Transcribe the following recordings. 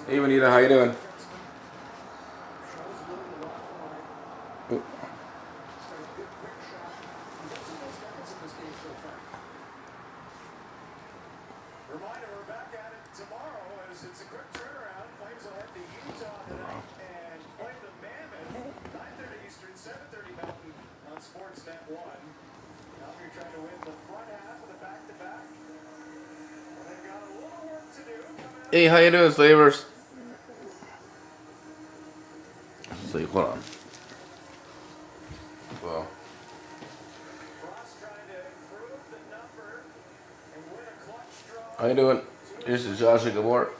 Hey, Anita, how you doing? Ooh. Hey, how you doing, slavers? So hold on. Well, how you doing? This is Zsa Zsa Gabor.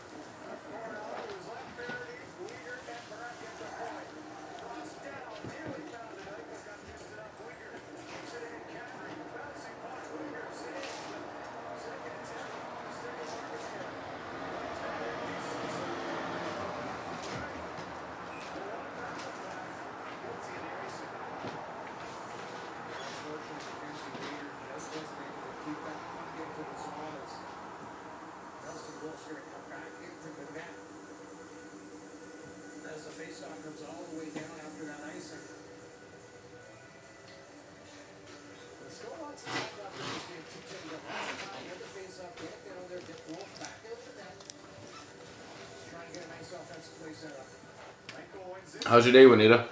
How's your day, Juanita?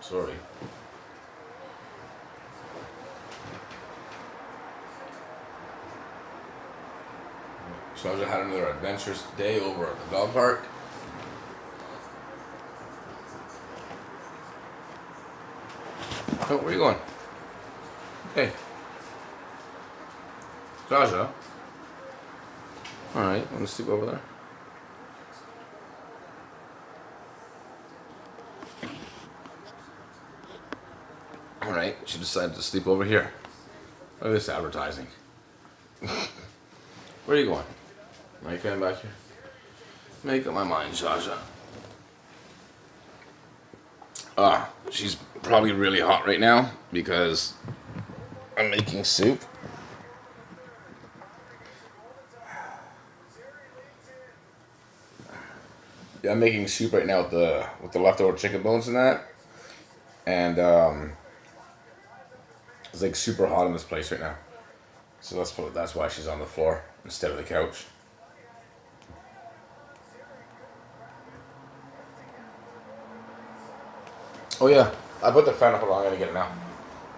Sorry. So I just had another adventurous day over at the dog park. Oh, where are you going? Hey. Zsa Zsa. Alright, want to sleep over there? Alright, she decided to sleep over here. Look at this advertising. Where are you going? Are you coming back here? Make up my mind, Zsa Zsa. She's probably really hot right now because I'm making soup. Yeah, I'm making soup right now with the leftover chicken bones and that. And it's like super hot in this place right now. So that's why she's on the floor instead of the couch. Oh yeah, I put the fan. Hold on, I gotta get it now.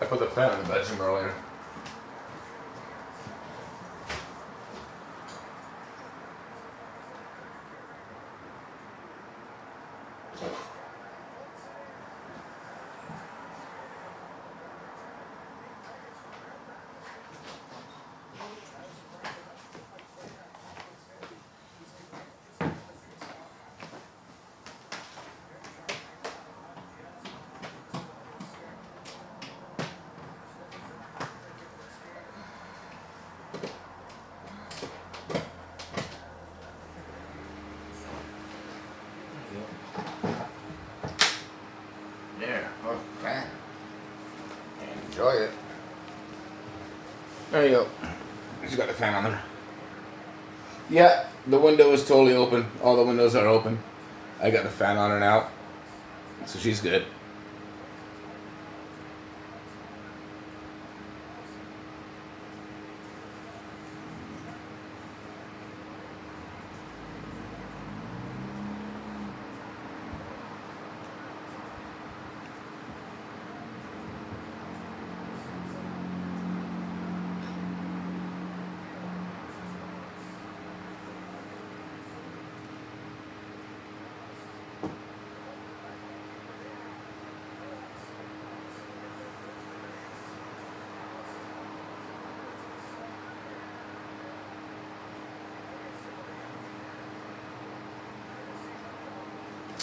I put the fan in the bedroom earlier. There, oh, fan. Enjoy it. There you go. Just got the fan on there. Yeah, the window is totally open. All the windows are open. I got the fan on her now, so she's good.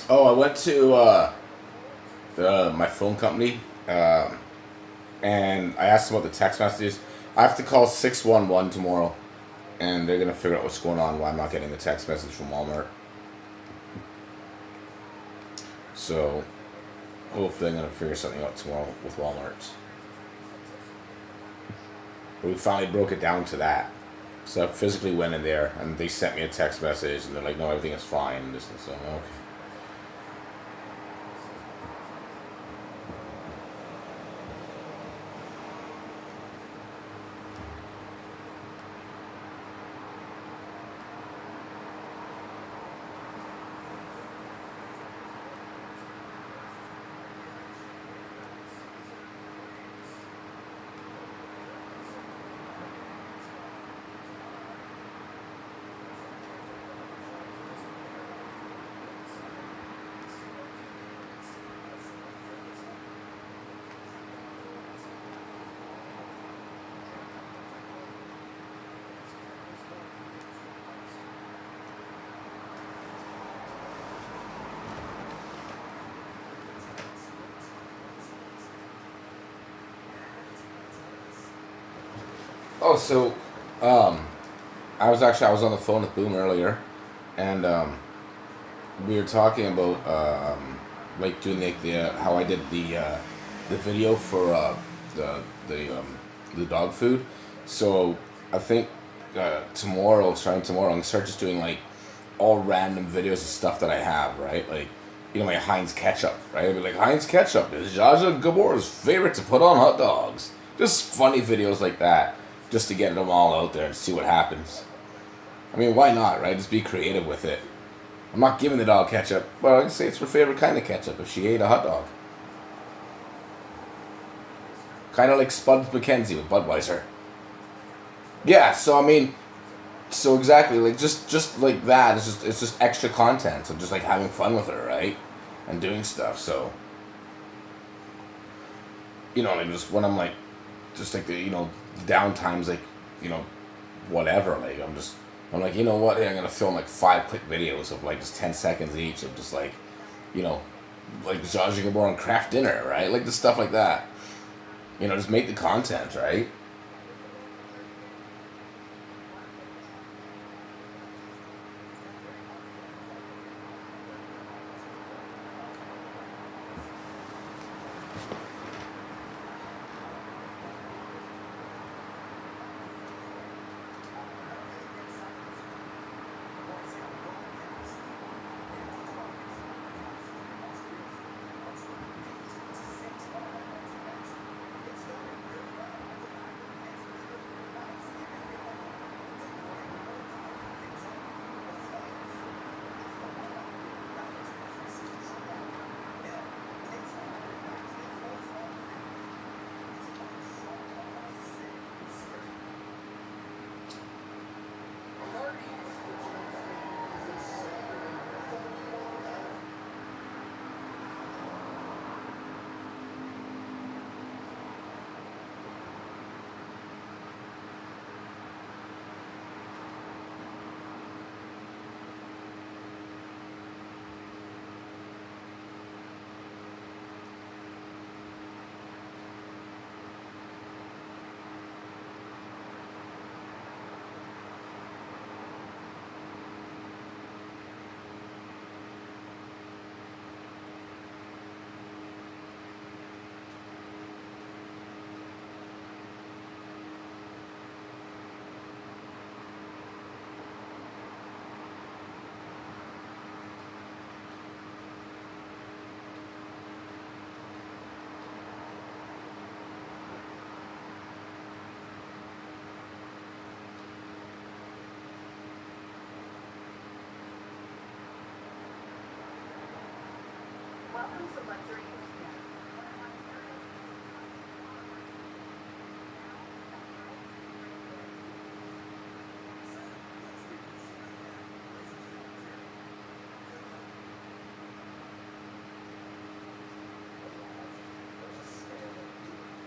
Oh, I went to my phone company, and I asked them about the text messages. I have to call 611 tomorrow, and they're gonna figure out what's going on. Why I'm not getting the text message from Walmart. So, hopefully, I'm gonna figure something out tomorrow with Walmart. But we finally broke it down to that. So I physically went in there, and they sent me a text message, and they're like, "No, everything is fine." And this and so, okay. Oh, so um, I was on the phone with Boom earlier, and we were talking about like doing the how I did the video for the the dog food. So I think tomorrow, starting tomorrow, I'm gonna start just doing like all random videos of stuff that I have, right? Like, my Heinz ketchup, right? I'd be like, Heinz ketchup is Zsa Zsa Gabor's favorite to put on hot dogs. Just funny videos like that, just to get them all out there and see what happens. I mean, why not, right? Just be creative with it. I'm not giving the dog ketchup. Well, I can say it's her favorite kind of ketchup if she ate a hot dog. Kind of like Spuds McKenzie with Budweiser. Yeah, so I mean, so exactly, like just like that. It's just extra content. So just like having fun with her, right, and doing stuff. So like just when I'm like, just like the downtimes, like whatever. Like I'm like, you know what? Hey, I'm gonna film like 5 quick videos of like just 10 seconds each of just like, you know, like Zsa Zsa Gabor and craft dinner, right? Like just stuff like that. Just make the content, right?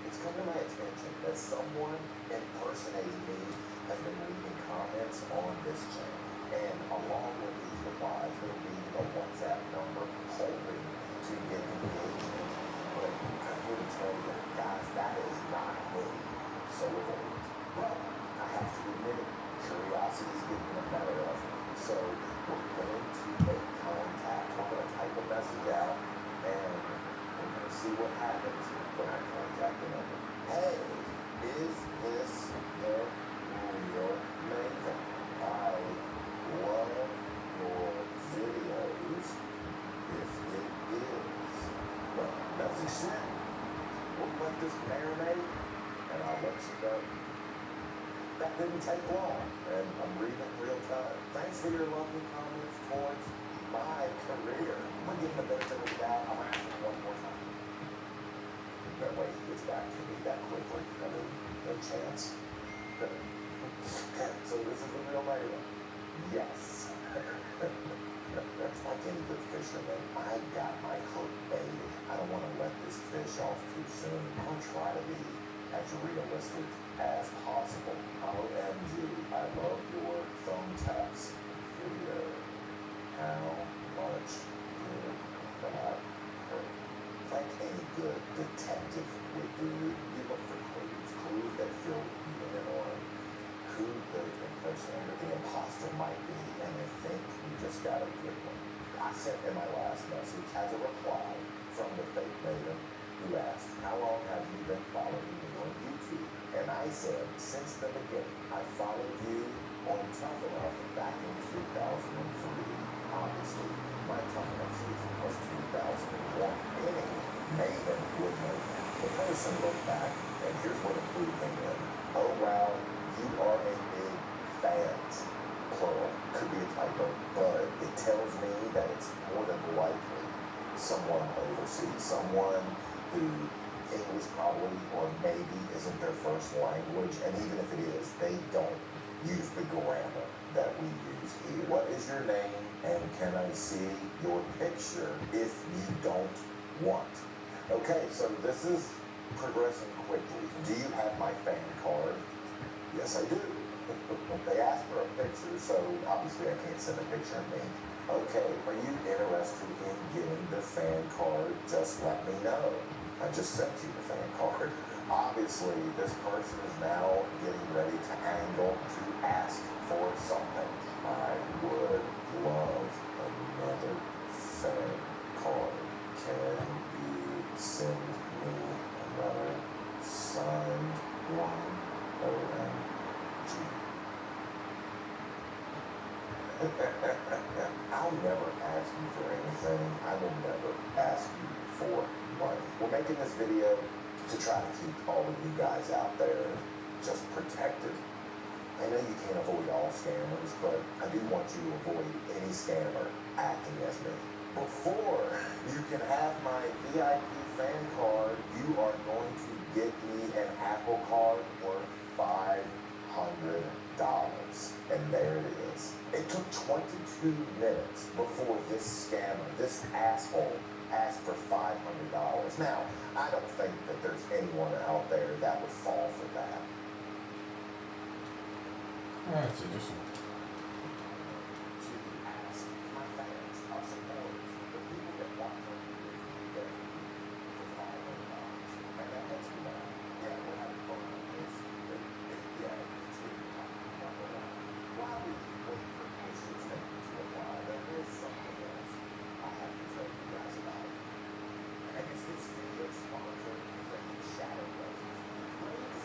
It's come to my attention that someone impersonating me has been leaving comments on this channel. And along with these replies, they're leaving a WhatsApp number hoping to get engagement. But I'm here to tell you, guys, that is not me. So avoid it. But I have to admit it, curiosity is getting the better of me. So we're going to make contact. We're going to type a message out and we're going to see what happens when I contact the number. Hey, is this the real Maven? I love your videos. If it is, well, message sent. We'll let this marinate and I'll let you know. That didn't take long, and I'm reading it in real time. Thanks for your lovely comments towards my career. I'm going to give him the benefit of the doubt. I'm going to ask him one more time. No way he gets back to me that quickly. I mean, no chance. So this is the real Maven? Yes. That's like any good fisherman. I got my hook baited. I don't want to let this fish off too soon. I'll try to be as realistic as possible. OMG, I love your thumbtacks video. How much did that hurt? Like any good detective would do, you look for clues that fill you in on who the impersonator, the imposter might be, and I think you just got a good one. I sent in my last message as a reply from the fake Maven who asked, how long have you been following me on YouTube? And I said, since the beginning. I followed you on Tough Enough back in 2003. Obviously, my Tough Enough season was 2001. Any Maven would know. The person looked back, and here's what it clued him in. Oh wow, you are a big fans. Plural. Could be a typo, but it tells me that it's more than likely someone overseas, someone who English probably or maybe isn't their first language, and even if it is, they don't use the grammar that we use here. What is your name, and can I see your picture if you don't want? Okay, so this is progressing quickly. Do you have my fan card? Yes, I do. They asked for a picture, so obviously I can't send a picture of me. Okay, are you interested in getting the fan card? Just let me know. I just sent you the fan card. Obviously, this person is now getting ready to angle to ask for something. I would love another fan card. Can you send me another signed one? OMG. I'll never ask you for anything. I will never ask you for money. We're making this video to try to keep all of you guys out there just protected. I know you can't avoid all scammers, but I do want you to avoid any scammer acting as me. Before you can have my VIP fan card, you are going to get me an Apple Card worth $500. And there it is. It took 22 minutes before this scammer, this asshole, asked for $500. Now, I don't think that there's anyone out there that would fall for that. That's interesting. To ask my fans, our supporters, the people that want to get for $500. And that lets me know, yeah, we're having fun with this. Yeah, it's going to be number one. While we wait for issues to apply, there is something else I have to tell you guys about. And I guess this video is sponsored by Shadow Legends.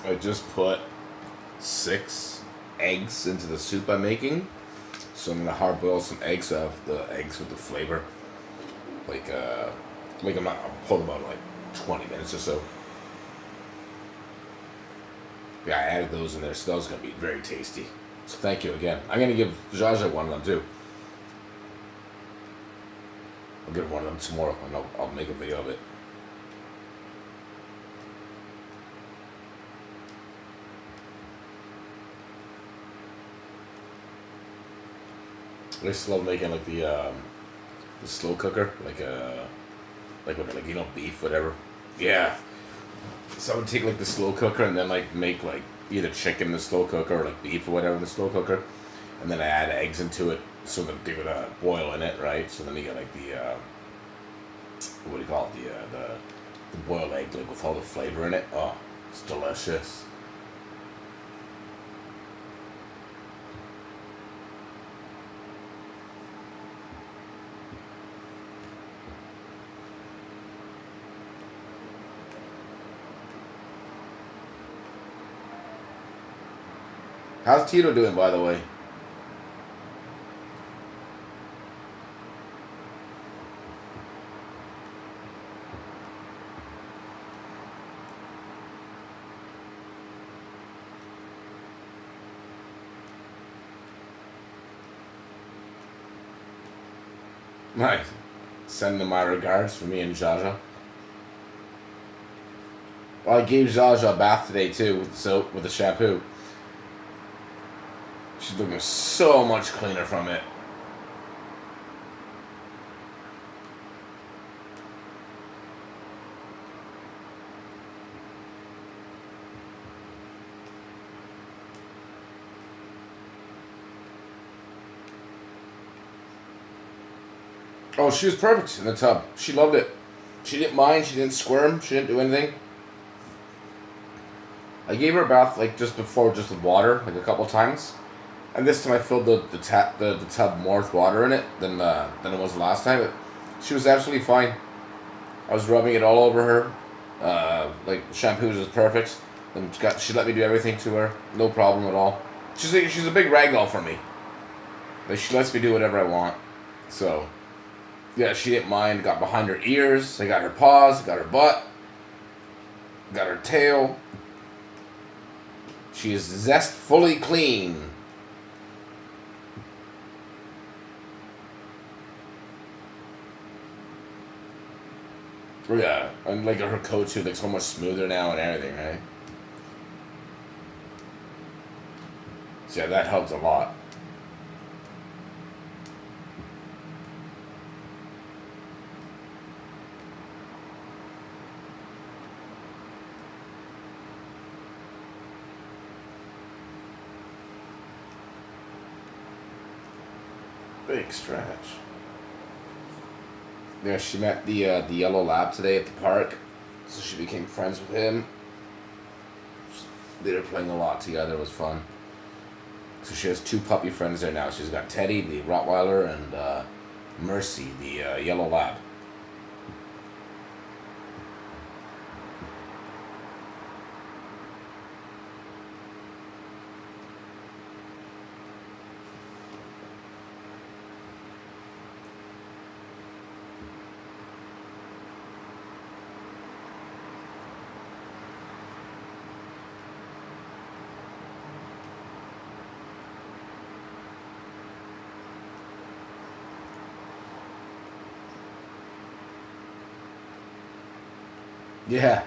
I just put 6 eggs into the soup I'm making. So I'm gonna hard boil some eggs so I have the eggs with the flavor. I'll pull them out in like 20 minutes or so. Yeah, I added those in there, so those are gonna be very tasty. So thank you again. I'm gonna give Zsa Zsa one of them too. I'll give one of them tomorrow, and I'll make a video of it. I just love making like the slow cooker, like beef, whatever. Yeah. So I would take like the slow cooker and then like make like either chicken in the slow cooker or like beef or whatever in the slow cooker, and then I add eggs into it so that they would boil in it, right? So then you get like the what do you call it? The boiled egg like with all the flavor in it. Oh, it's delicious. How's Tito doing, by the way? Nice. Send them my regards for me and Zsa Zsa. Well, I gave Zsa Zsa a bath today too with the soap, with the shampoo. She's looking so much cleaner from it. Oh, she was perfect in the tub. She loved it. She didn't mind. She didn't squirm. She didn't do anything. I gave her a bath like just before, just with water, like a couple times. And this time I filled the tub more with water in it than it was the last time. But she was absolutely fine. I was rubbing it all over her. Like shampoo was perfect. And she let me do everything to her, no problem at all. She's a big ragdoll for me. Like she lets me do whatever I want. So yeah, she didn't mind. Got behind her ears. I got her paws. Got her butt. Got her tail. She is zestfully clean. Yeah, and like her coat too, like so much smoother now and everything, right? So yeah, that helps a lot. Big stretch. Yeah, she met the yellow lab today at the park, so she became friends with him. They were playing a lot together. It was fun. So she has 2 puppy friends there now. She's got Teddy, the Rottweiler, and Mercy, the yellow lab. Yeah.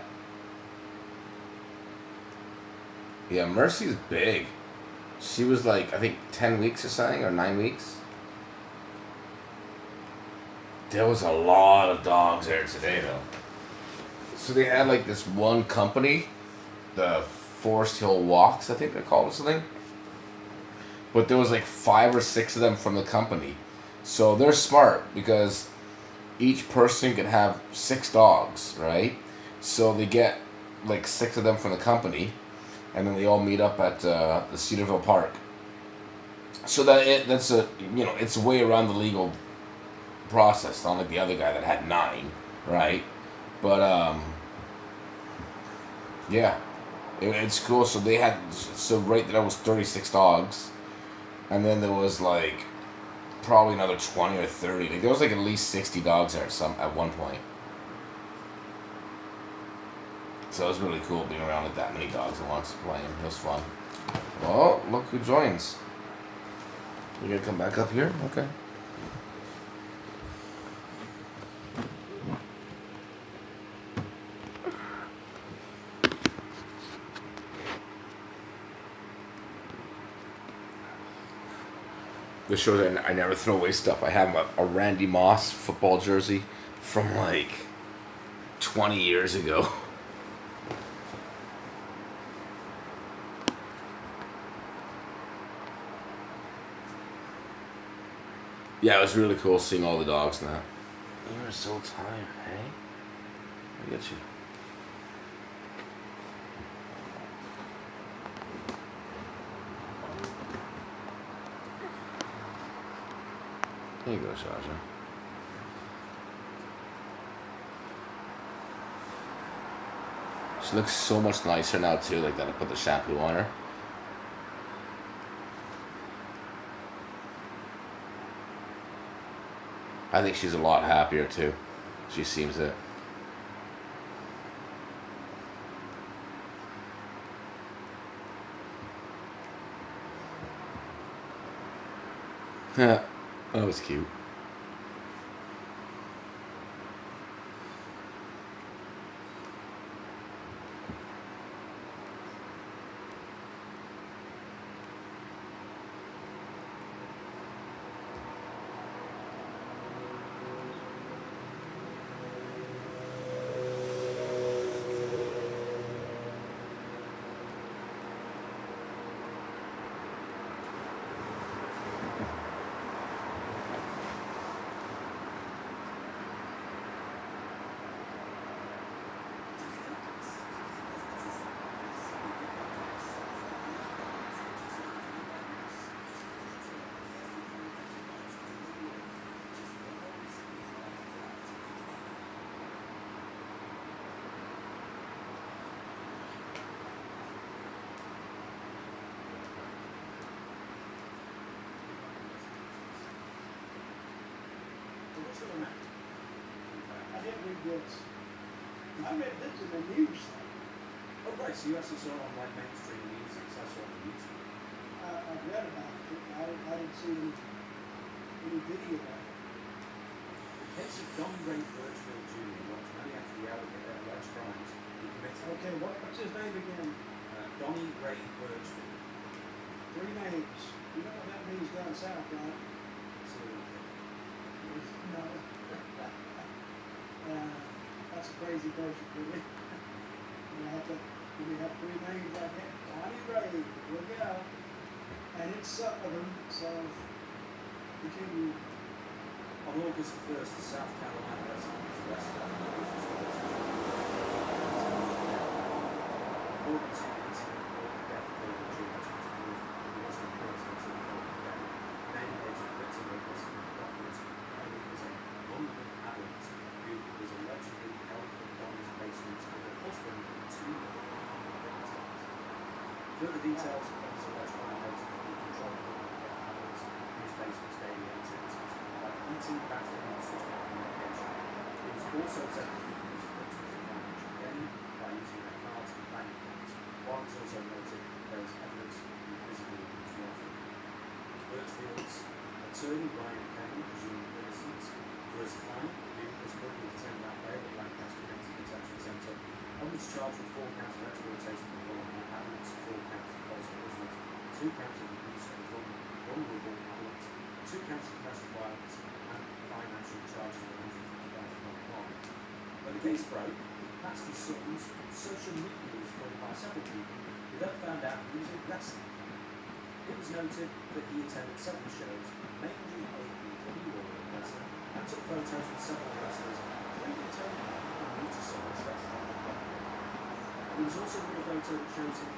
Yeah, Mercy's big. She was like, I think 10 weeks or something, or 9 weeks. There was a lot of dogs there today, though. So they had like this one company, the Forest Hill Walks, I think they called it something. But there was like 5 or 6 of them from the company. So they're smart because each person can have 6 dogs, right? So they get like 6 of them from the company, and then they all meet up at the Cedarville Park. So that's it's way around the legal process, not like the other guy that had 9, right? But yeah, It's cool. So they had right there was 36 dogs, and then there was like probably another 20 or 30. Like there was like at least 60 dogs there at one point. So it was really cool being around with that many dogs at once playing. It was fun. Well, look who joins. You gonna come back up here? Okay. This shows I never throw away stuff. I have a Randy Moss football jersey from like 20 years ago. Yeah, it was really cool seeing all the dogs and that. You're so tired, hey? I get you. There you go, Zsa Zsa. She looks so much nicer now too, like that I put the shampoo on her. I think she's a lot happier too. She seems it. Yeah, that was cute. I didn't read this. I read this in the news. Oh, right, so you actually saw it on like mainstream news, because I saw it on YouTube. I read about it. I didn't see any video about it. The case of Don Ray Birchfield Jr. was many after the alleged crimes he committed. Okay, what's his name again? Donnie Ray Birchfield. 3 names. You know what that means down south, right? No. That's a crazy person for me. We have 3 names like that. Donnie Ray, look out. And it's some of them, so continue. On August 1st, the South Carolina resident was arrested after police responded to according to the incident report, the death occurred on June 24th. It wasn't reported until the following day. Name age of the victim were listed in the documents. Only was a vulnerable adult who was allegedly held in Donnie's basement with her husband and 2 other victims. Further details of his alleged crime noted that he controlled adults whose basement's daily activities, like eating, bathroom, and switching out communication. It was also said that he used victims for financial gain by using their cards and bank accounts, while it's also noted there was evidence of him physically abused welfare. Birchfield's attorney, Brian Payne, presumed innocence for his client, who was currently detained out bail at Lancaster County Detention Centre, and was charged with 4 counts of exploitation of vulnerable adults, 4 counts of false imprisonment, 2 counts of abuse of vulnerable adults, 2 counts of domestic violence, and financial charges of £150,000 When the case broke, past his son's social media was followed by several people who then found out he was a wrestling fan. It was noted that he attended several shows, mainly AEW wrestling, and took photos with several wrestlers, including Tony Khan and Luchasaurus wrestling. There was also another photo that shows him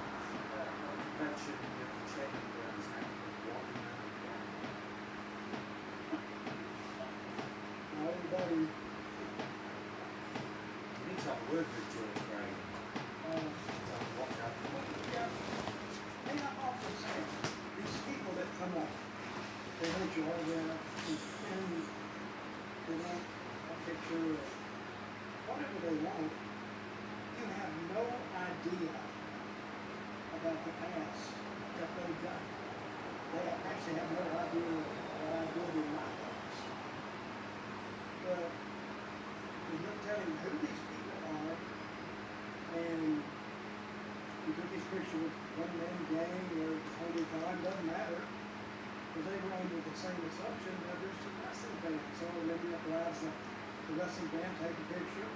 at a convention with the chain around his neck with one man down. Everybody, We need to have a word with George Gray. Tell him to watch out for they want your autograph, and they want a picture of whatever they want. You have no idea about the past that they've done. They actually have no idea what I did in my past. But there's no telling who these people are, and you took this picture with one man gang or 20 time, doesn't matter, because they were under the same assumption that there's some wrestling fans. So maybe that allows the wrestling fan take a picture.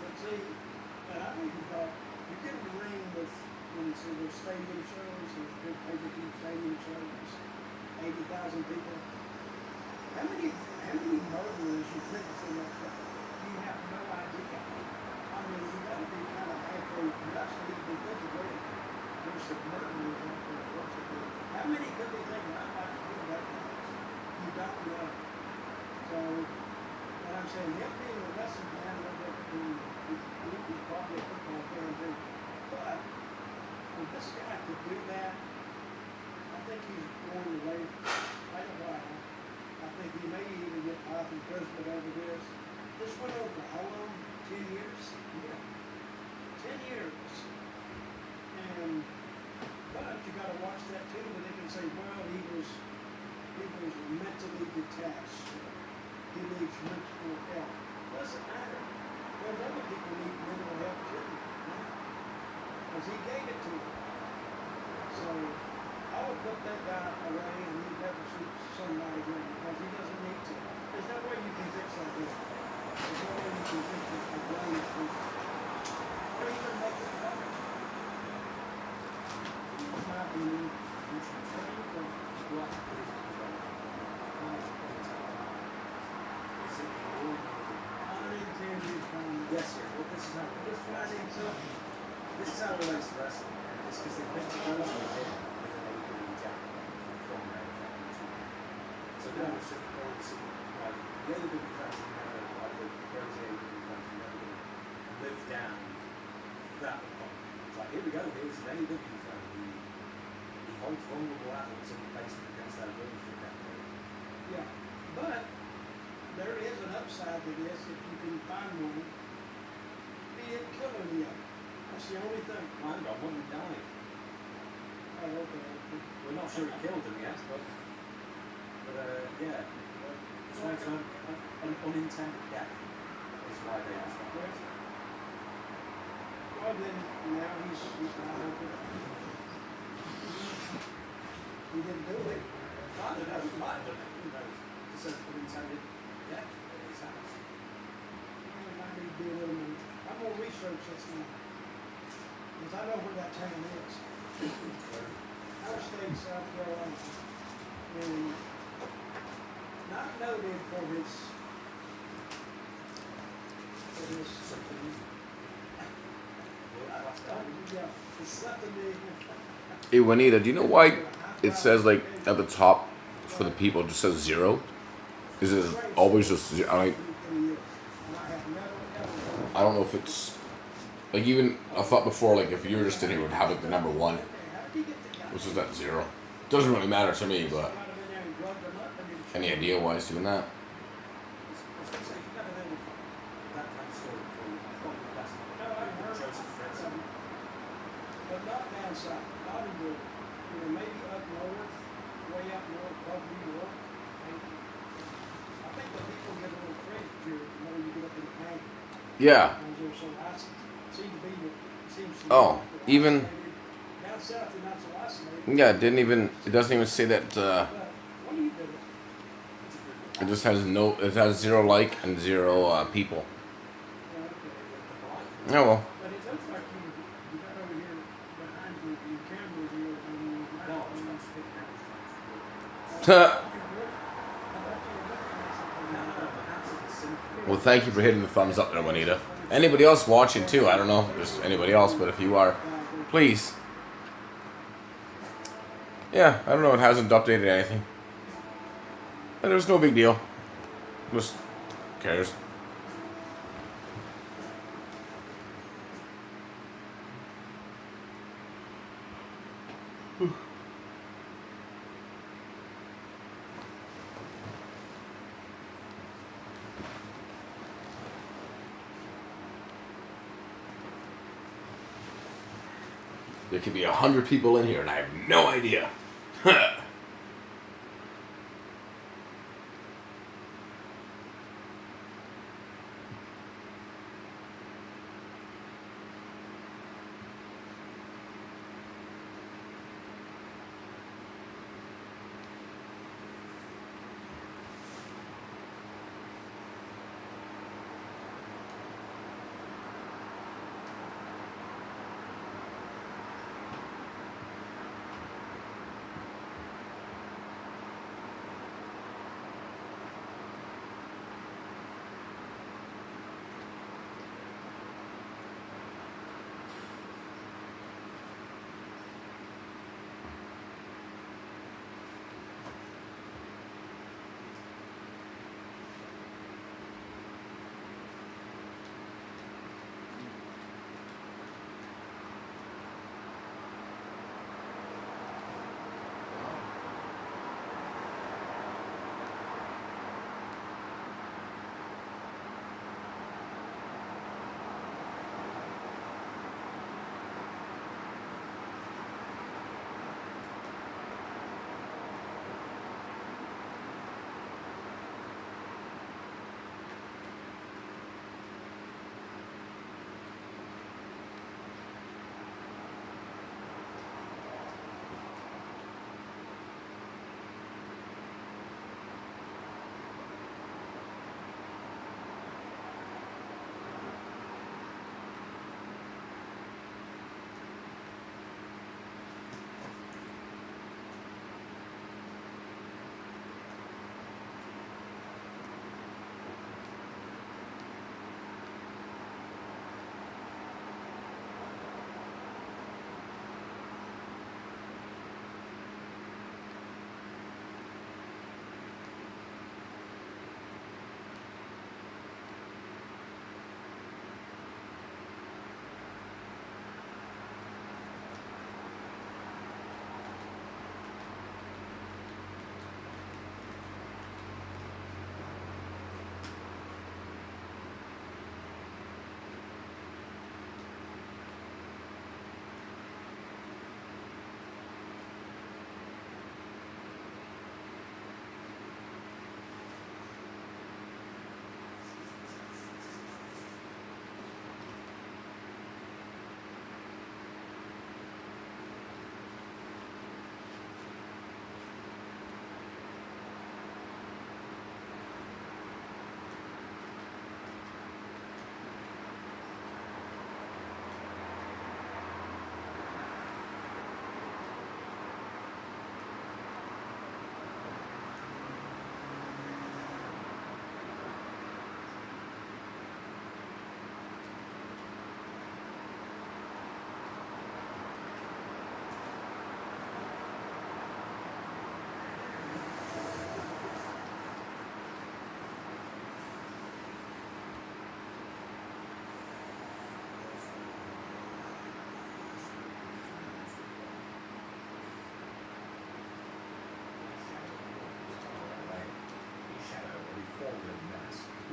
But see, and I even thought, you get in the ring with, when so there's stadium shows, there's big pay-per-view stadium shows, 80,000 people. How many murderers you think in that place? You have no idea. I mean, you got to be kind of halfway nuts to even think of where there's some murderers out there. How many could they think I might kill that guy? You don't know. So, what I'm saying, him being a wrestling fan, no different than he's probably a football fan too. But for this guy to do that, I think he's going away quite a while. I think he may even get off in prison over this. This went on for how long? 10 years? Yeah. 10 years. And but you got to watch that too. But they can say, well, he was mentally detached. He needs mental help. Doesn't matter. Those other people need mental help too. Because he gave it to them. So I would put that guy away and he'd never shoot somebody again because he doesn't need to. There's no way you can fix that guy. There's no way you can fix a blame person. Or even make it better. It's my opinion. You should train for what is Yes, sir. Well, this is how it relates to wrestling. It's because they picked a girls in the head with an AEW jacket from their so now it's just all the same. Like, the AEW fans are never, like the girls AEW fans are never going to live down that point. It's like, here we go, here's an AEW fan who holds vulnerable adults in the basement against their will for a decade. Yeah, but there is an upside to this if you can find one. He didn't kill any of them. That's the only thing. Mind God, one of them died. I hope that. We're not sure he killed him yet, but yeah. It's like an unintended death is why they describe it. Well, then now he's not open. He didn't do it. Might have done it. Who knows? It's an unintended death in his house. Well, it might need to be a little more. I'm going to research this now. Because I know where that town is. Our state, South Carolina. And not noted for his Something easy. yeah, it's something Hey, Juanita, do you know why it says like at the top for the people it just says 0? Is it always just 0? I don't know if it's like even I thought before like if you were just in here it would have like the number 1, which is that 0. Doesn't really matter to me, but any idea why it's doing that? But not down south, not in the, maybe up north, way up north, above New York, maybe. I think the people get a little crazy here the more you get up in the pain. Yeah. Because they're so isolated. Seems to be, Oh, even down south they're not so isolated. yeah, it doesn't even say that But what do you do? it just has it has 0 like and 0 people. Okay. Oh well. But it looks like you got over here behind your camera here and your microphone. Well, thank you for hitting the thumbs up there, Juanita. Anybody else watching too? I don't know if there's anybody else, but if you are, please. Yeah, I don't know. It hasn't updated anything. And there's no big deal. Just who cares. There could be 100 people in here, and I have no idea.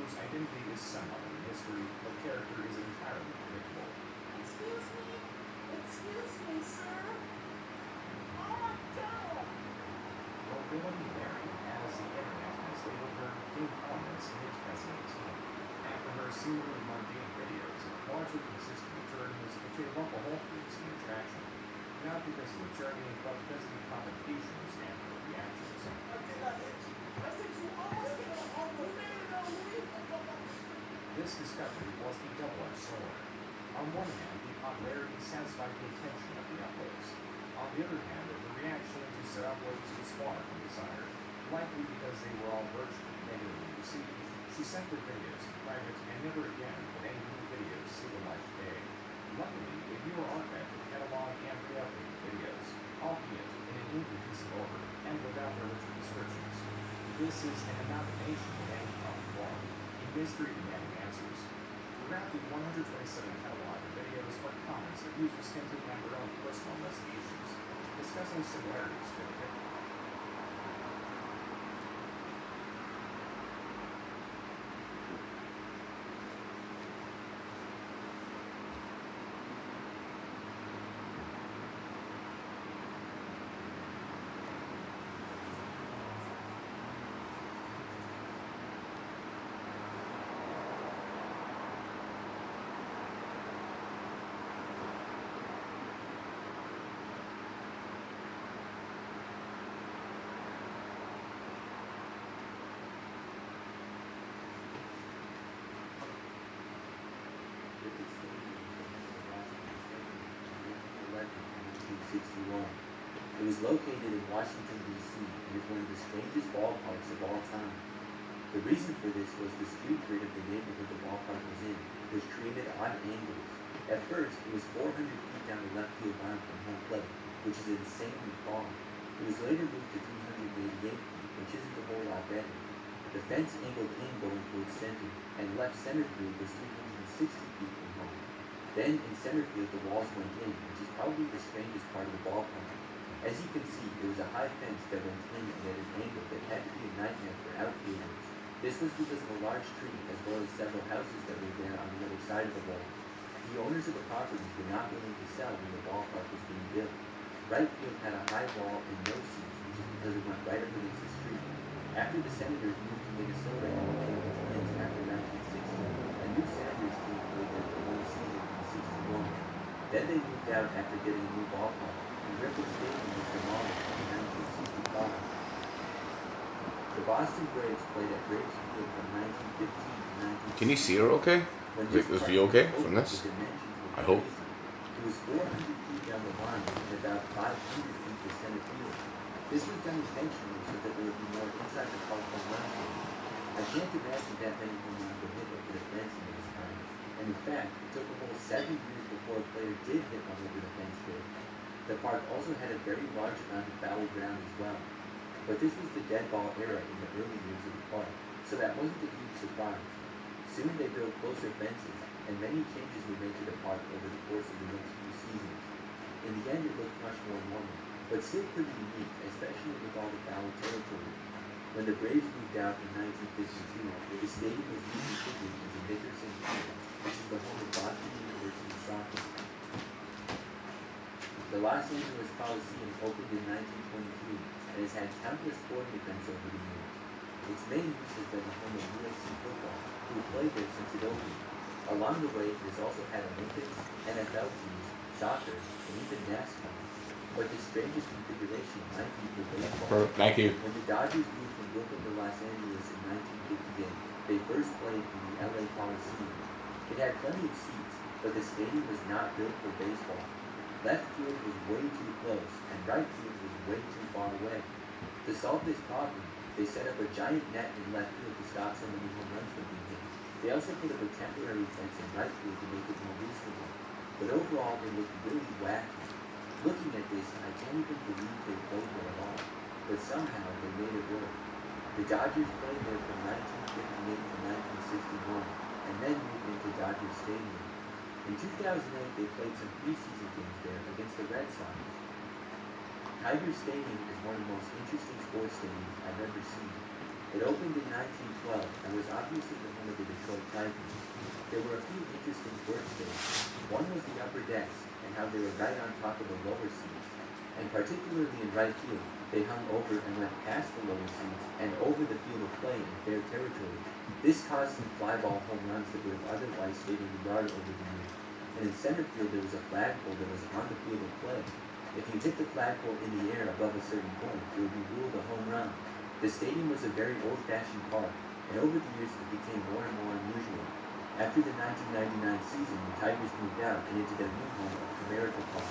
whose identity is somewhat a mystery, the character is entirely predictable. Excuse me? Excuse me, sir? Oh my God! Mobility Mary, as the internet has labeled her, gained prominence in 2018 after her seemingly mundane videos largely consistent of journeys which a local Whole Foods in attraction, not because of the journey, but because of the commentations and her reactions. I did not hit you. I said you almost hit me. You made it on me. This discovery was a double-edged sword. On one hand, the popularity satisfied the attention of the uploads. On the other hand, the reaction to said uploads was far from desired, likely because they were all virtually negatively received. She sent her videos to private and never again would any new videos see the light of day. Luckily, a viewer archived the catalog and re-uploaded the videos, albeit in an incohesive order and without their original descriptions. This is an amalgamation of any common form, a mystery demanding answers. Throughout the 127 catalog of videos are comments of users hinting at their own personal investigations, discussing similarities to the victim. 1961. It was located in Washington, D.C., and is one of the strangest ballparks of all time. The reason for this was the street grid of the neighborhood the ballpark was in was created on angles. At first, it was 400 feet down the left field line from home plate, which is insanely far. It was later moved to 388 feet, which isn't a whole lot better. The fence angled in going towards center, and left center field was 360 feet from home. Then, in center field, the walls went in, which is probably the strangest part of the ballpark. As you can see, there was a high fence that went in and at an angle that had to be a nightmare for outfielders. This was because of a large tree, as well as several houses that were there on the other side of the wall. The owners of the properties were not willing to sell when the ballpark was being built. Right field had a high wall and no seats, which is because it went right up against the street. After the Senators moved to Minnesota and became the Twins after 1960, a new Senators team played there for one season in '61. Then they moved out after getting a new ballpark, and Ripple Stadium was demolished in 1965. The Boston Braves played at Braves Field from 1915 to 1916. Can you see her okay? When Is this view okay from opened, this? the dimensions were I hope. crazy. It was 400 feet down the line and about 500 feet to center field. This was done intentionally so that there would be more inside the park home run field. I can't imagine that many home runs were hit over the fence in those times. And in fact, it took a whole 7 years before a player did hit one over the fence field. The park also had a very large amount of fallow ground as well. But this was the dead ball era in the early years of the park, so that wasn't a huge surprise. Soon they built closer fences, and many changes were made to the park over the course of the next few seasons. In the end, it looked much more normal, but still pretty unique, especially with all the fallow territory. When the Braves moved out in 1952, the stadium was reconfigured into Nickerson Field, which is the home of Boston University soccer. The Los Angeles Coliseum opened in 1923 and has had countless sporting events over the years. Its main use has been the home of UFC football, who played there since it opened. Along the way, it has also had Olympics, NFL teams, soccer, and even NASCAR. But the strangest configuration might be for baseball. Thank you. When the Dodgers moved from Brooklyn to Los Angeles in 1958, they first played in the LA Coliseum. It had plenty of seats, but the stadium was not built for baseball. Left field was way too close, and right field was way too far away. To solve this problem, they set up a giant net in left field to stop so many home runs from being hit. They also put up a temporary fence in right field to make it more reasonable. But overall, it looked really wacky. Looking at this, I can't even believe they played there at all. But somehow, they made it work. The Dodgers played there from 1958 to 1961, and then moved into Dodger Stadium. In 2008, they played some preseason games there against the Red Sox. Tiger Stadium is one of the most interesting sports stadiums I've ever seen. It opened in 1912 and was obviously the home of the Detroit Tigers. There were a few interesting quirks there. One was the upper decks and how they were right on top of the lower seats. And particularly in right field, they hung over and went past the lower seats and over the field of play in fair territory. This caused some fly ball home runs that would have otherwise stayed in the yard over the years. And in center field, there was a flagpole that was on the field of play. If you hit the flagpole in the air above a certain point, it would be ruled a home run. The stadium was a very old-fashioned park, and over the years it became more and more unusual. After the 1999 season, the Tigers moved out and into their new home of Comerica Park.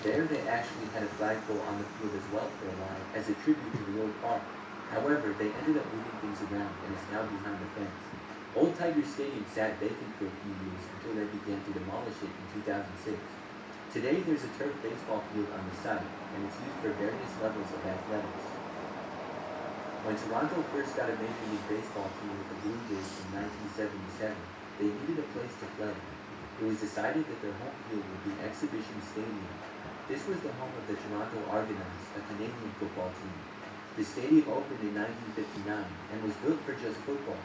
There they actually had a flagpole on the field as well for a while, as a tribute to the old park. However, they ended up moving things around and is now behind the fence. Old Tiger Stadium sat vacant for a few years until they began to demolish it in 2006. Today there's a turf baseball field on the site, and it's used for various levels of athletics. When Toronto first got a Major League Baseball team with the Blue Jays in 1977, they needed a place to play. It was decided that their home field would be Exhibition Stadium. This was the home of the Toronto Argonauts, a Canadian football team. The stadium opened in 1959 and was built for just football.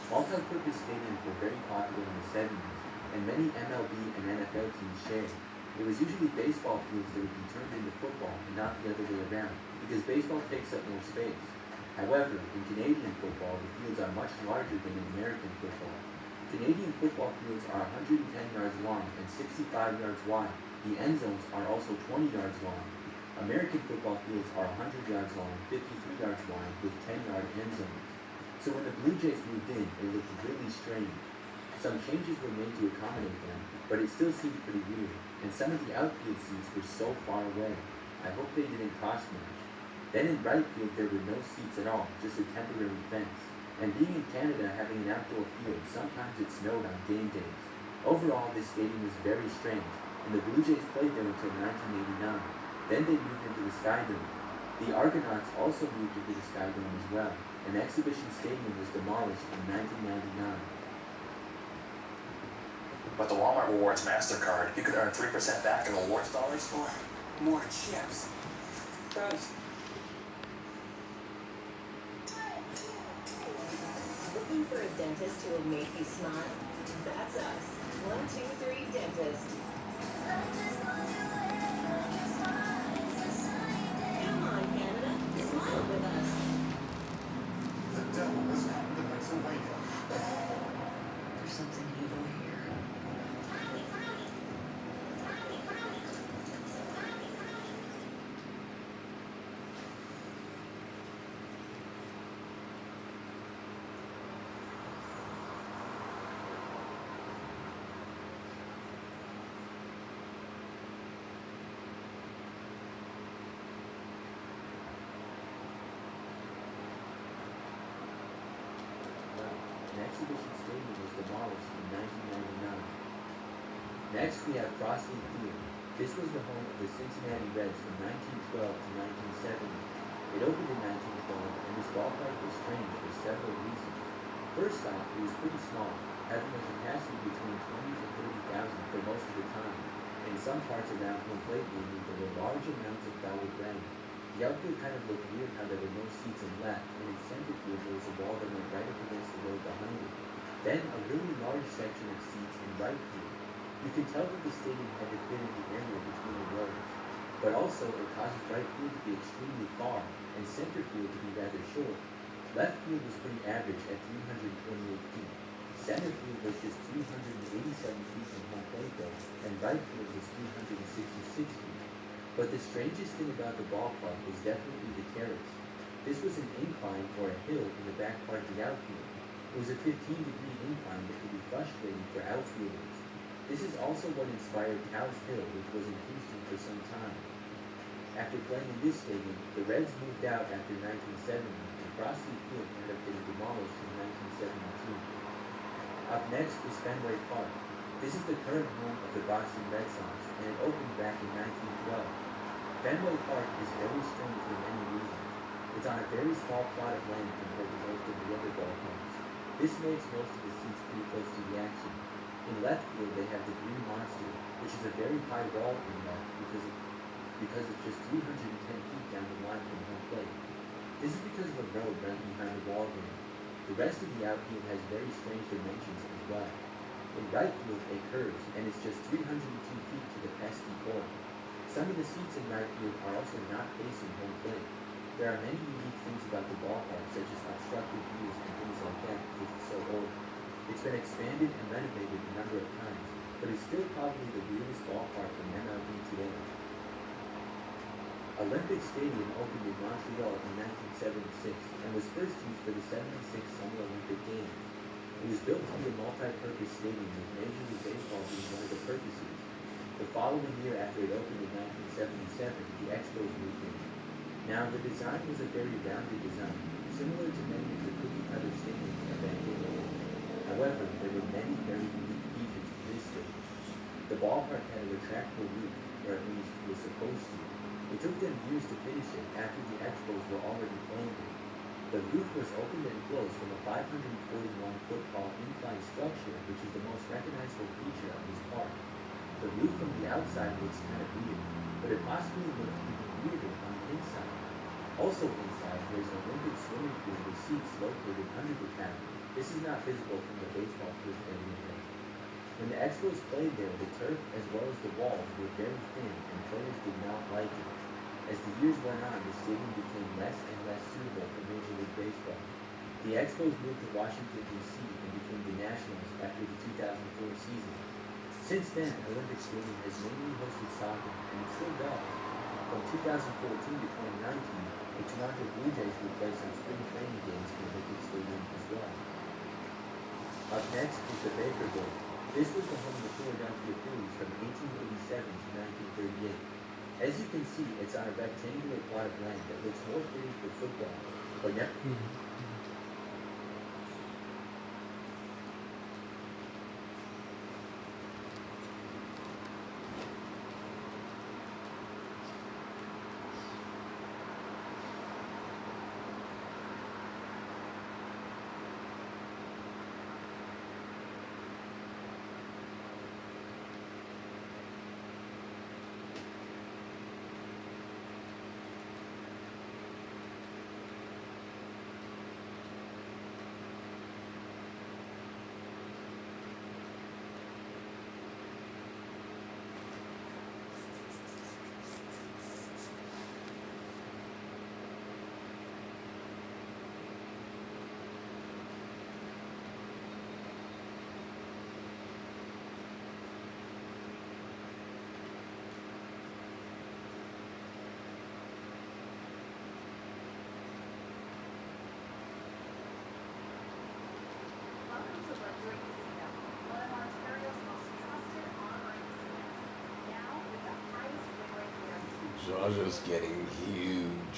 Multi-purpose stadiums were very popular in the 70s, and many MLB and NFL teams shared. It was usually baseball fields that would be turned into football and not the other way around, because baseball takes up more space. However, in Canadian football, the fields are much larger than in American football. Canadian football fields are 110 yards long and 65 yards wide. The end zones are also 20 yards long. American football fields are 100 yards long, 53 yards wide, with 10-yard end zones. So when the Blue Jays moved in, it looked really strange. Some changes were made to accommodate them, but it still seemed pretty weird, and some of the outfield seats were so far away. I hope they didn't cost much. Then in right field there were no seats at all, just a temporary fence. And being in Canada having an outdoor field, sometimes it snowed on game days. Overall, this stadium was very strange, and the Blue Jays played there until 1989. Then they moved into the Sky Dome. The Argonauts also moved into the Sky Dome as well. An exhibition stadium was demolished in 1999. With the Walmart Rewards MasterCard, you could earn 3% back in rewards dollars. Or more chips. Guys, Looking for a dentist who will make you smile? That's us. 123 Dentist. Come on, Canada. Smile with us. The devil has come to Pennsylvania. There's something evil here. An exhibition stadium was demolished in 1999. Next, we have Crossley Field. This was the home of the Cincinnati Reds from 1912 to 1970. It opened in 1912, and this ballpark was strange for several reasons. First off, it was pretty small, having a capacity between 20 and 30,000 for most of the time. In some parts around home plate namely, there were large amounts of fallow ground. The outfield kind of looked weird how there were no seats in left, and in center field there was a wall that went right up against the road behind it. Then a really large section of seats in right field. You could tell that the stadium had to fit in the area between the rows. But also, it causes right field to be extremely far, and center field to be rather short. Left field was pretty average at 328 feet. Center field was just 387 feet from home plate though, and right field was 366 feet. But the strangest thing about the ballpark was definitely the terrace. This was an incline or a hill in the back part of the outfield. It was a 15-degree incline that could be frustrating for outfielders. This is also what inspired Cows Hill, which was in Houston for some time. After playing in this stadium, the Reds moved out after 1970, and Crossley Field ended up getting demolished in 1972. Up next is Fenway Park. This is the current home of the Boston Red Sox, and it opened back in 1912. Fenway Park is very strange for many reasons. It's on a very small plot of land compared to most of the other ballparks. This makes most of the seats pretty close to the action. In left field, they have the Green Monster, which is a very high wall in left because it's just 310 feet down the line from home plate. This is because of a road right behind the wall there. The rest of the outfield has very strange dimensions as well. In right field, it curves, and it's just 302 feet to the pesky pole. Some of the seats in right field are also not facing home plate. There are many unique things about the ballpark, such as obstructed views and things like that, because it's so old. It's been expanded and renovated a number of times, but it's still probably the weirdest ballpark in MLB today. Olympic Stadium opened in Montreal in 1976 and was first used for the 76 Summer Olympic Games. It was built to be a multi-purpose stadium with Major League Baseball being one of the purposes. The following year after it opened in 1977, the Expos moved in. Now, the design was a very rounded design, similar to many of the cookie-cutter stadiums of that day. However, there were many very unique features to this stadium. The ballpark had a retractable roof, or at least was supposed to. It took them years to finish it after the Expos were already playing it. The roof was opened and closed from a 541-foot tall inclined structure, which is the most recognizable feature of this park. The roof from the outside looks kind of weird, but it possibly looked even weirder on the inside. Also inside, there's an Olympic swimming pool with seats located under the cabin. This is not visible from the baseball field area there. When the Expos played there, the turf as well as the walls were very thin and players did not like it. As the years went on, the stadium became less and less suitable for Major League Baseball. The Expos moved to Washington, D.C. and became the Nationals after the 2004 season. Since then, Olympic Stadium has mainly hosted soccer, and it still does. From 2014 to 2019, the Toronto Blue Jays will play some spring training games in Olympic Stadium as well. Up next is the Baker Bowl. This was the home of the Philadelphia Phillies from 1887 to 1938. As you can see, it's on a rectangular plot of land that looks more fitting for football, but now. Welcome to Luxury Casino, one of Ontario's most trusted online casinos. Now with the highest win rate guarantee. Zsa Zsa's getting huge.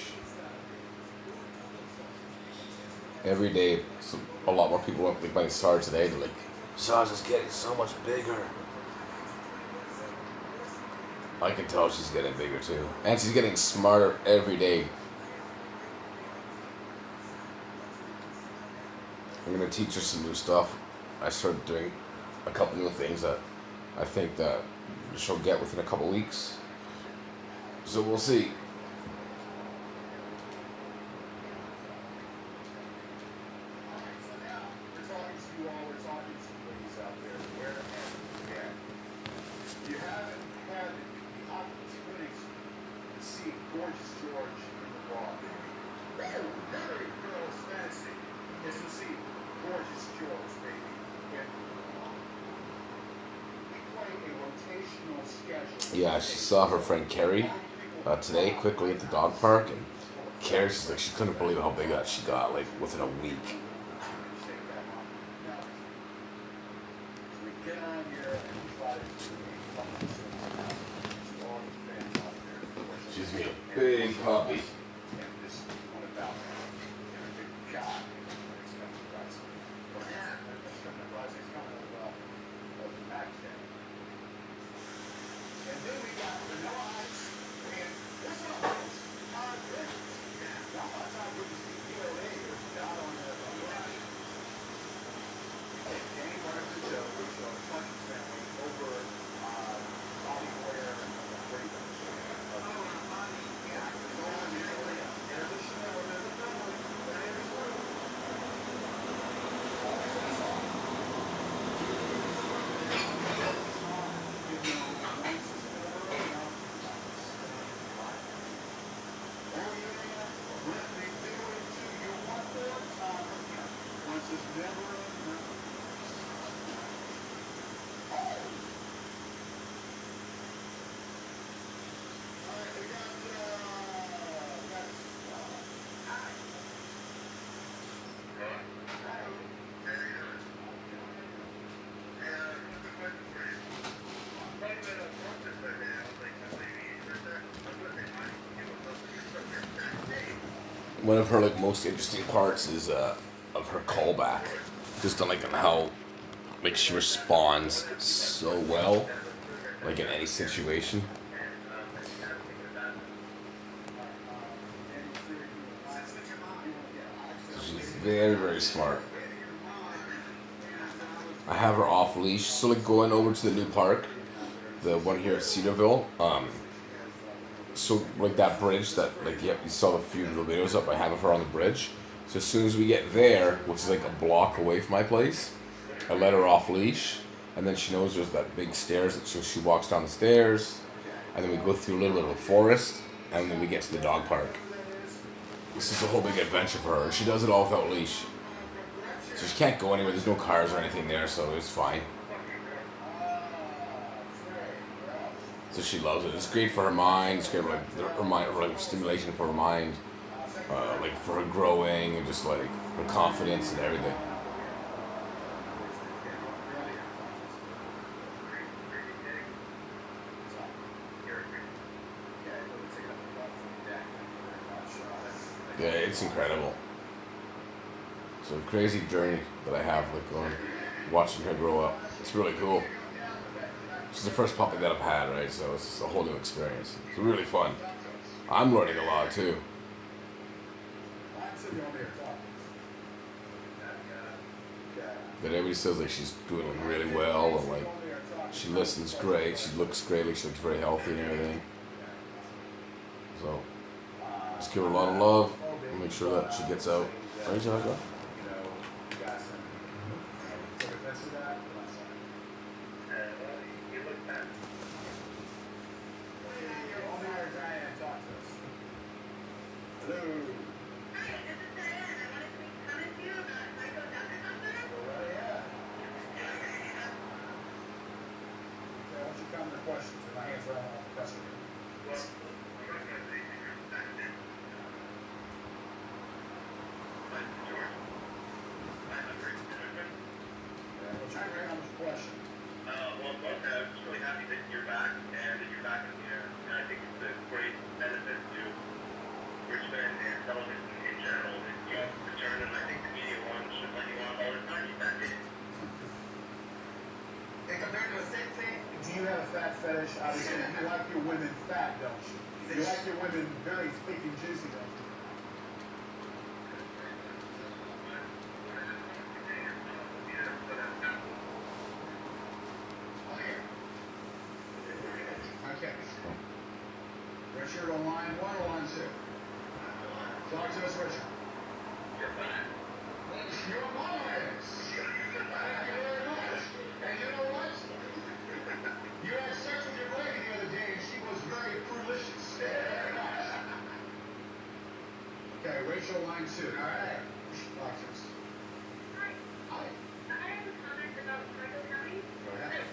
Every day, a lot more people went like by the start today. They're like, Zsa Zsa's getting so much bigger. I can tell she's getting bigger too, and she's getting smarter every day. I'm gonna teach her some new stuff. I started doing a couple new things that I think that she'll get within a couple weeks. So we'll see. We're talking to you all, we're talking to you ladies out there. Where have you been? You haven't had the opportunity to see gorgeous George in the raw. Oh, very girls fancy is to see gorgeous George, baby. And we play a rotational schedule. Yeah, she saw her friend Carrie today quickly at the dog park, and Carrie's like she couldn't believe how big that she got like within a week. We get on here and we try to do a couple of things to all the fans out there. She's gonna be a big puppy. And this is one about a big guy. It's coming to rise. It's coming to rise. It's coming of the Mac Day. And then we got Vanilla Ice. And this one is Todd Bridges. Now, Todd Bridges, the PLA, is not on the line. Danny Barnes and Joe, which are the Funky family, over Bobby Boyer and the Ravens. One of her like most interesting parts is of her callback, just on like on how like she responds so well, like in any situation. She's very, very smart. I have her off leash, so like going over to the new park, the one here at Cedarville. So like that bridge that like you saw a few of the videos up. I have of her on the bridge. So as soon as we get there, which is like a block away from my place, I let her off leash, and then she knows there's that big stairs. So she walks down the stairs, and then we go through a little bit of a forest, and then we get to the dog park. This is a whole big adventure for her. She does it all without leash. So she can't go anywhere. There's no cars or anything there, so it's fine. So she loves it. It's great for her mind. It's great for like her mind, like stimulation for her mind, like for her growing and just like her confidence and everything. Yeah, it's incredible. It's a crazy journey that I have, like going, watching her grow up. It's really cool. She's the first puppy that I've had, right? So it's a whole new experience. It's really fun. I'm learning a lot too. But everybody says like she's doing like really well, and like she listens great. She looks great. Like she looks very healthy and everything. So just give her a lot of love and make sure that she gets out. Right, Zsa Zsa? Hello. Hi, this is Diane. I wanted to make comments to you about Michael Jackson something. Go right ahead. Okay, what's your comment or questions? My hands are on the pressing. What's your comment or question? Well, okay, I'm just really happy that you're back and that you're back in here. And I think it's a great benefit to Richmond and television in general that you return, and I think the media one should let you on all the time. You back in. And compared to the same thing, Do you have a fat fetish? Obviously, you like your women fat, don't you? You like your women very thick and juicy, don't you? Okay. Richard on line 1 or line 2? Talk to us, Richard. You're back. Your mama is. Thank you very much. And you know what? You had sex with your lady the other day, and she was very prolicious. Okay, Rachel, line 2. All right. Talk to us. Hi. Hi. I have a comment about Michael County. Go ahead.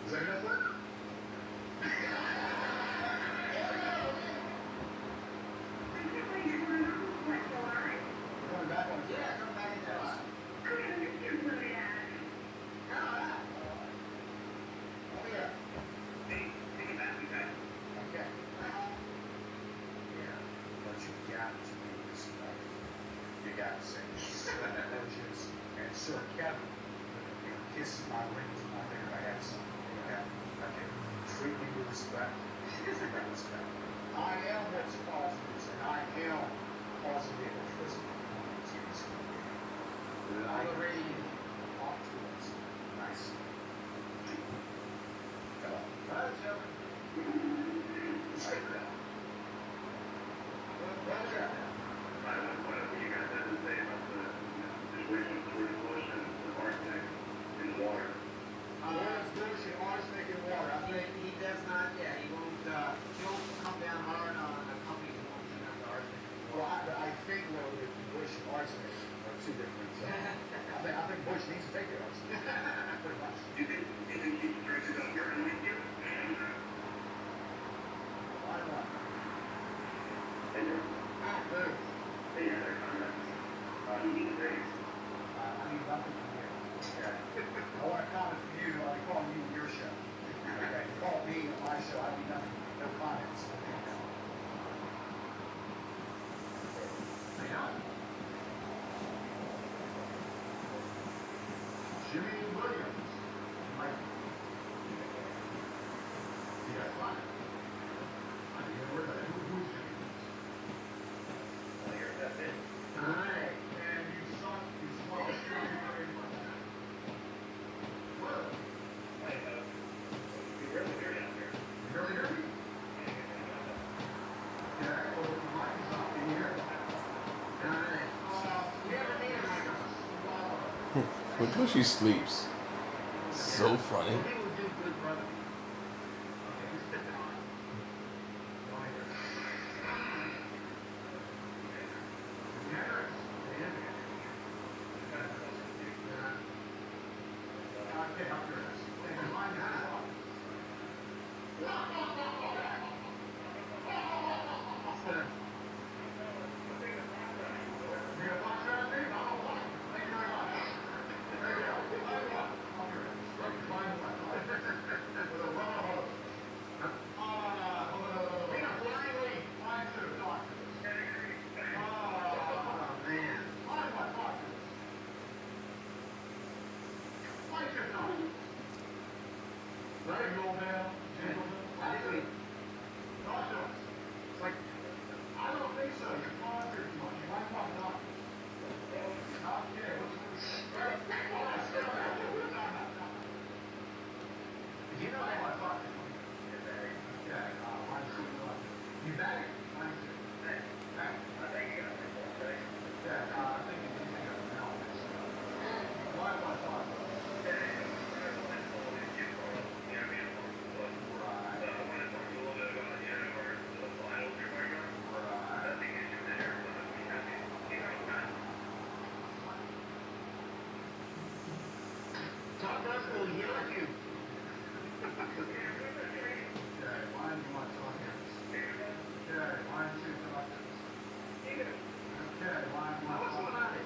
Is that enough? We're going back on. Yeah, come back in there. Oh, yeah. Okay. Yeah, but you got to be respectful. You got to say, gorgeous, and Sir Kevin, kiss my ring to my finger. I have something. Okay. Okay. Treat me with respect. Treat me with respect. I am what's causing this, and I am causing the electricity. Liberating talk to us. Nice. Come on. Hi, Joe. Straight down. What's that? You guys had to say about the situation with George Bush and the arsenic in the water. Where's Bush and arsenic in water? I think. He does not, yeah, he won't, he'll come down hard on the companies who won't turn out the arsenic. Well, I think though that Bush and arsenic are two different. I think Bush needs to take the arsenic. Pretty much. You think he drinks it up here and leave you? I don't know. Hey, there. Dude, Hey, yeah, they're comments. You need to raise. I need nothing from you. Okay. I want a comment from you. I'll be calling you your show. Okay. Call me on my show. I need nothing. No comments. Jimmy Williams. Mike. You guys fine? I didn't hear a word of that. Who's Jimmy Williams? Well, you're that's it. Hi. And you suck. You smell very much. Whoa. Hey, we rarely hear down here. You really hear me? Yeah, well, the mic is off. Can you hear me? Alright. We have a name like us. Look how she sleeps. So funny. People do good, brother. your tongue. Let it go down. Gentlemen. Talk to us. It's like, I don't think so. You're flying too much. You might want to talk. Okay, what's you know how I talk to you? Okay, why don't you back? Why don't you? Back. Yeah, I think you need to go now. Why do I talk to you? Talk to us, we'll yell at you. Okay, why do you want to talk to us? Okay, why don't you talk to us? Okay, why do you want to talk to us?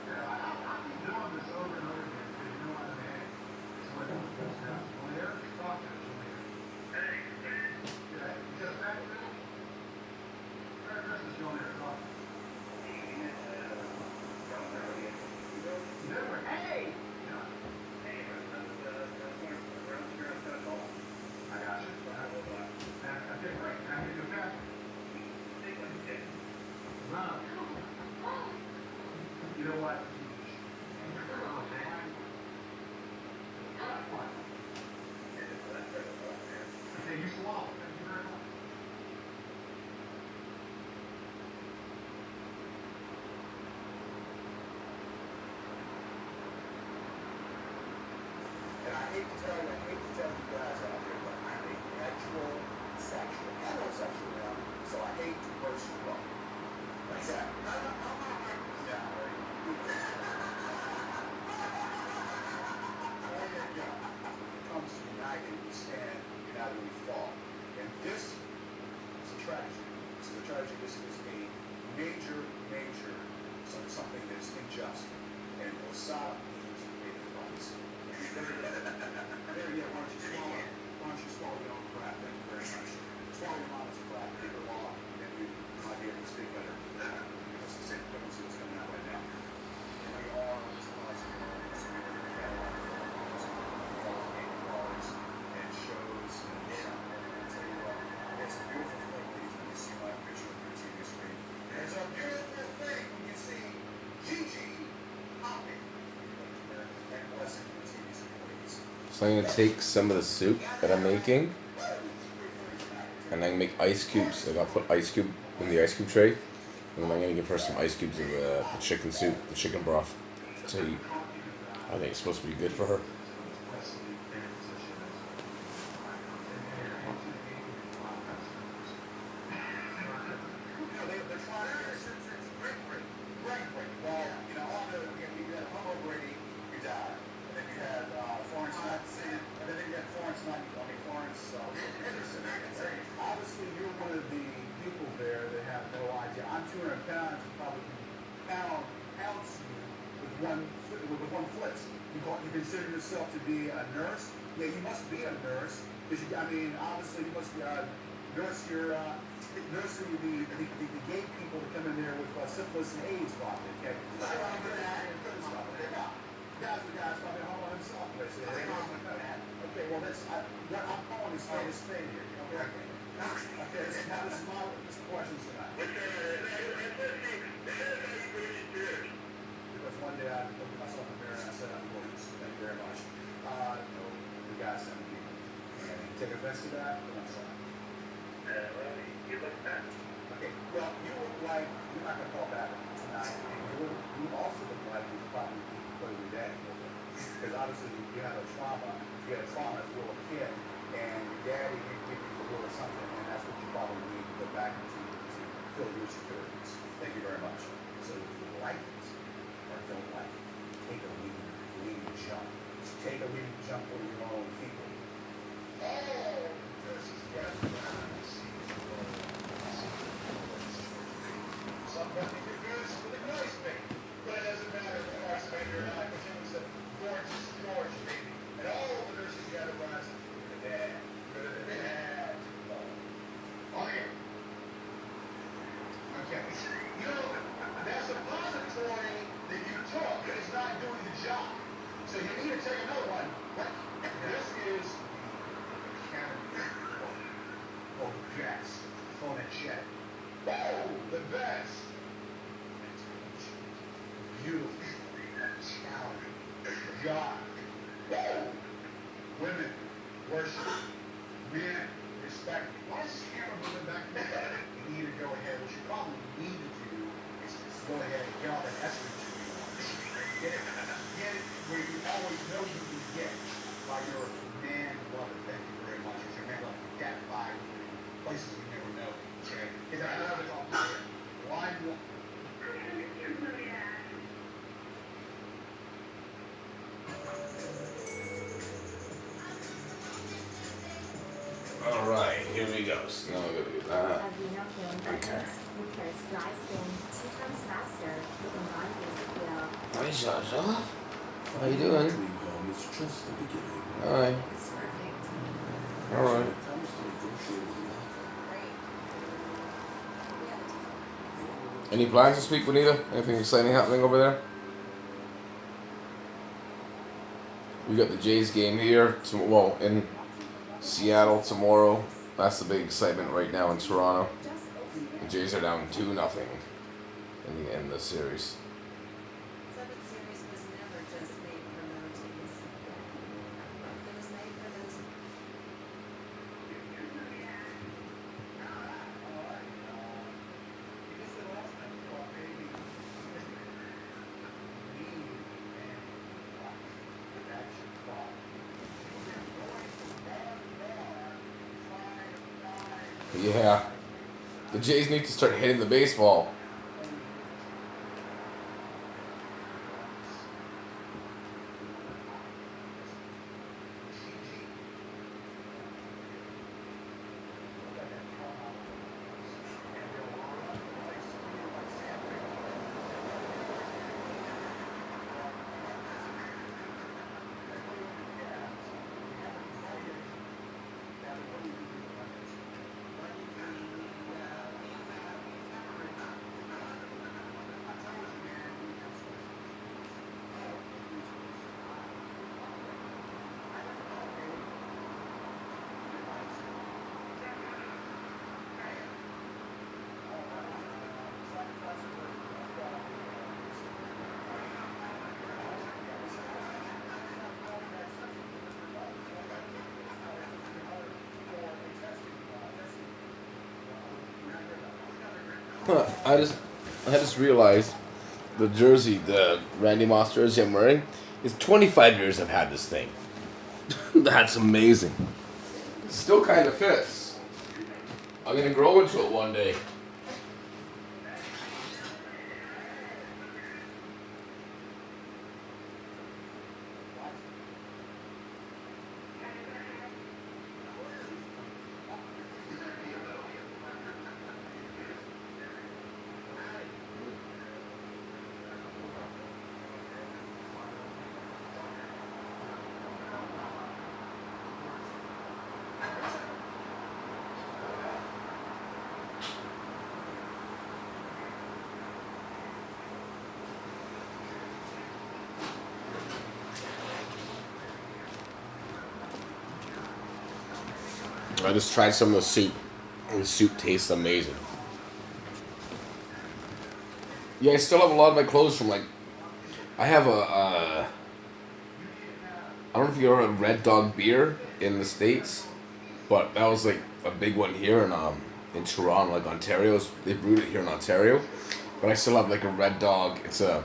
Yeah, I keep doing this over and over again because you know what I mean. So I don't go down. Well, here, talk to us. Yeah, you just back to me? Merry Christmas, John. Here, talk to us. Never. Hey! Yeah. I got you. Okay, great. Can I get you a pen? Wow. You know what? Okay, you swallow. Thank you very much. And I hate to tell you guys out there, but I'm a heterosexual, so I hate to burst your bubble. Like that. Yeah, right. Comes to united, we stand, united we fall. And this is a tragedy. This is a tragedy. This is a major, something that's unjust. And Osada needs to pay the price. There, yeah, why don't you swallow your own crap? Thank you very much. Swallow your mama's crap, take her law, and you might be able to speak better. That's the same frequency that's coming out right now. And we are realizing and shows and I'll tell you what, it's a beautiful thing when you see my picture on your TV screen. It's a beautiful thing when you see Gigi hopping. And blessing the TV screen. So I'm gonna take some of the soup that I'm making, and I'm gonna make ice cubes. Like I'll put ice cube in the ice cube tray, and then I'm gonna give her some ice cubes of the chicken soup, the chicken broth to eat. I think it's supposed to be good for her. Obviously, you're one of the people there that have no idea. I'm 200 pounds and probably can pounce you with one flick. You consider yourself to be a nurse? Yeah, you must be a nurse. Because obviously you must be a nurse. You're nursing the gay people that come in there with syphilis and AIDS, probably. Okay. Guys, the guy's probably homo himself. Okay, well, I'm calling this spade here. Okay. Okay, this is my questions tonight. Because one day I looked at myself in the mirror and I said, I'm gorgeous. Thank you very much. No, the guy sent me. And you take offense to that? Or I'm sorry. You look bad. Okay, well, you look like, you're not going to call back tonight. You also look like you probably played your dad. Because obviously you have a trauma. You had a trauma as a little kid. And your daddy didn't give you the will or something. And that's what you probably need to go back into to fill your securities. Thank you very much. So if you like it or don't like it, take a lead jump. Take a lead jump for your own people. Oh, this is good. Somebody could do this with a nice baby. But it doesn't matter if it's Archbishop or not, because it was a gorgeous George baby. And all the nurses got to rise up for the dad. For the dad. Oh, yeah. Okay. You know, that's a suppository that you took, but it's not doing the job. So you need to God. Women worship. Men respect. Why is this camera moving back and forth? You need to go ahead. What you probably need to do is go ahead and get all that estrogen you want. Get it. Get it where you always know you can get by your man lover. Thank you very much. It's your man lover. Get by places you never know. Okay? Because I love it all here. Why do you All right, here we go. So now we're gonna do that. Okay. Hi, Zsa Zsa. How you doing? It's just the beginning. Hi. All right. When it comes to negotiating the offer, Any plans this week, Bonita? Anything exciting happening over there? We got the Jays game here. Well, in Seattle tomorrow. That's the big excitement right now in Toronto. The Jays are down 2-0 in the end of the series. Yeah. The Jays need to start hitting the baseball. I just realized the jersey, the Randy Moss jersey I'm wearing, is 25 years I've had this thing. That's amazing. Still kind of fits. I'm gonna grow into it one day. I just tried some of the soup. The soup tastes amazing. Yeah, I still have a lot of my clothes from like. I have I don't know if you ever had Red Dog beer in the States, but that was like a big one here in Toronto, like Ontario. They brewed it here in Ontario, but I still have like a Red Dog. It's a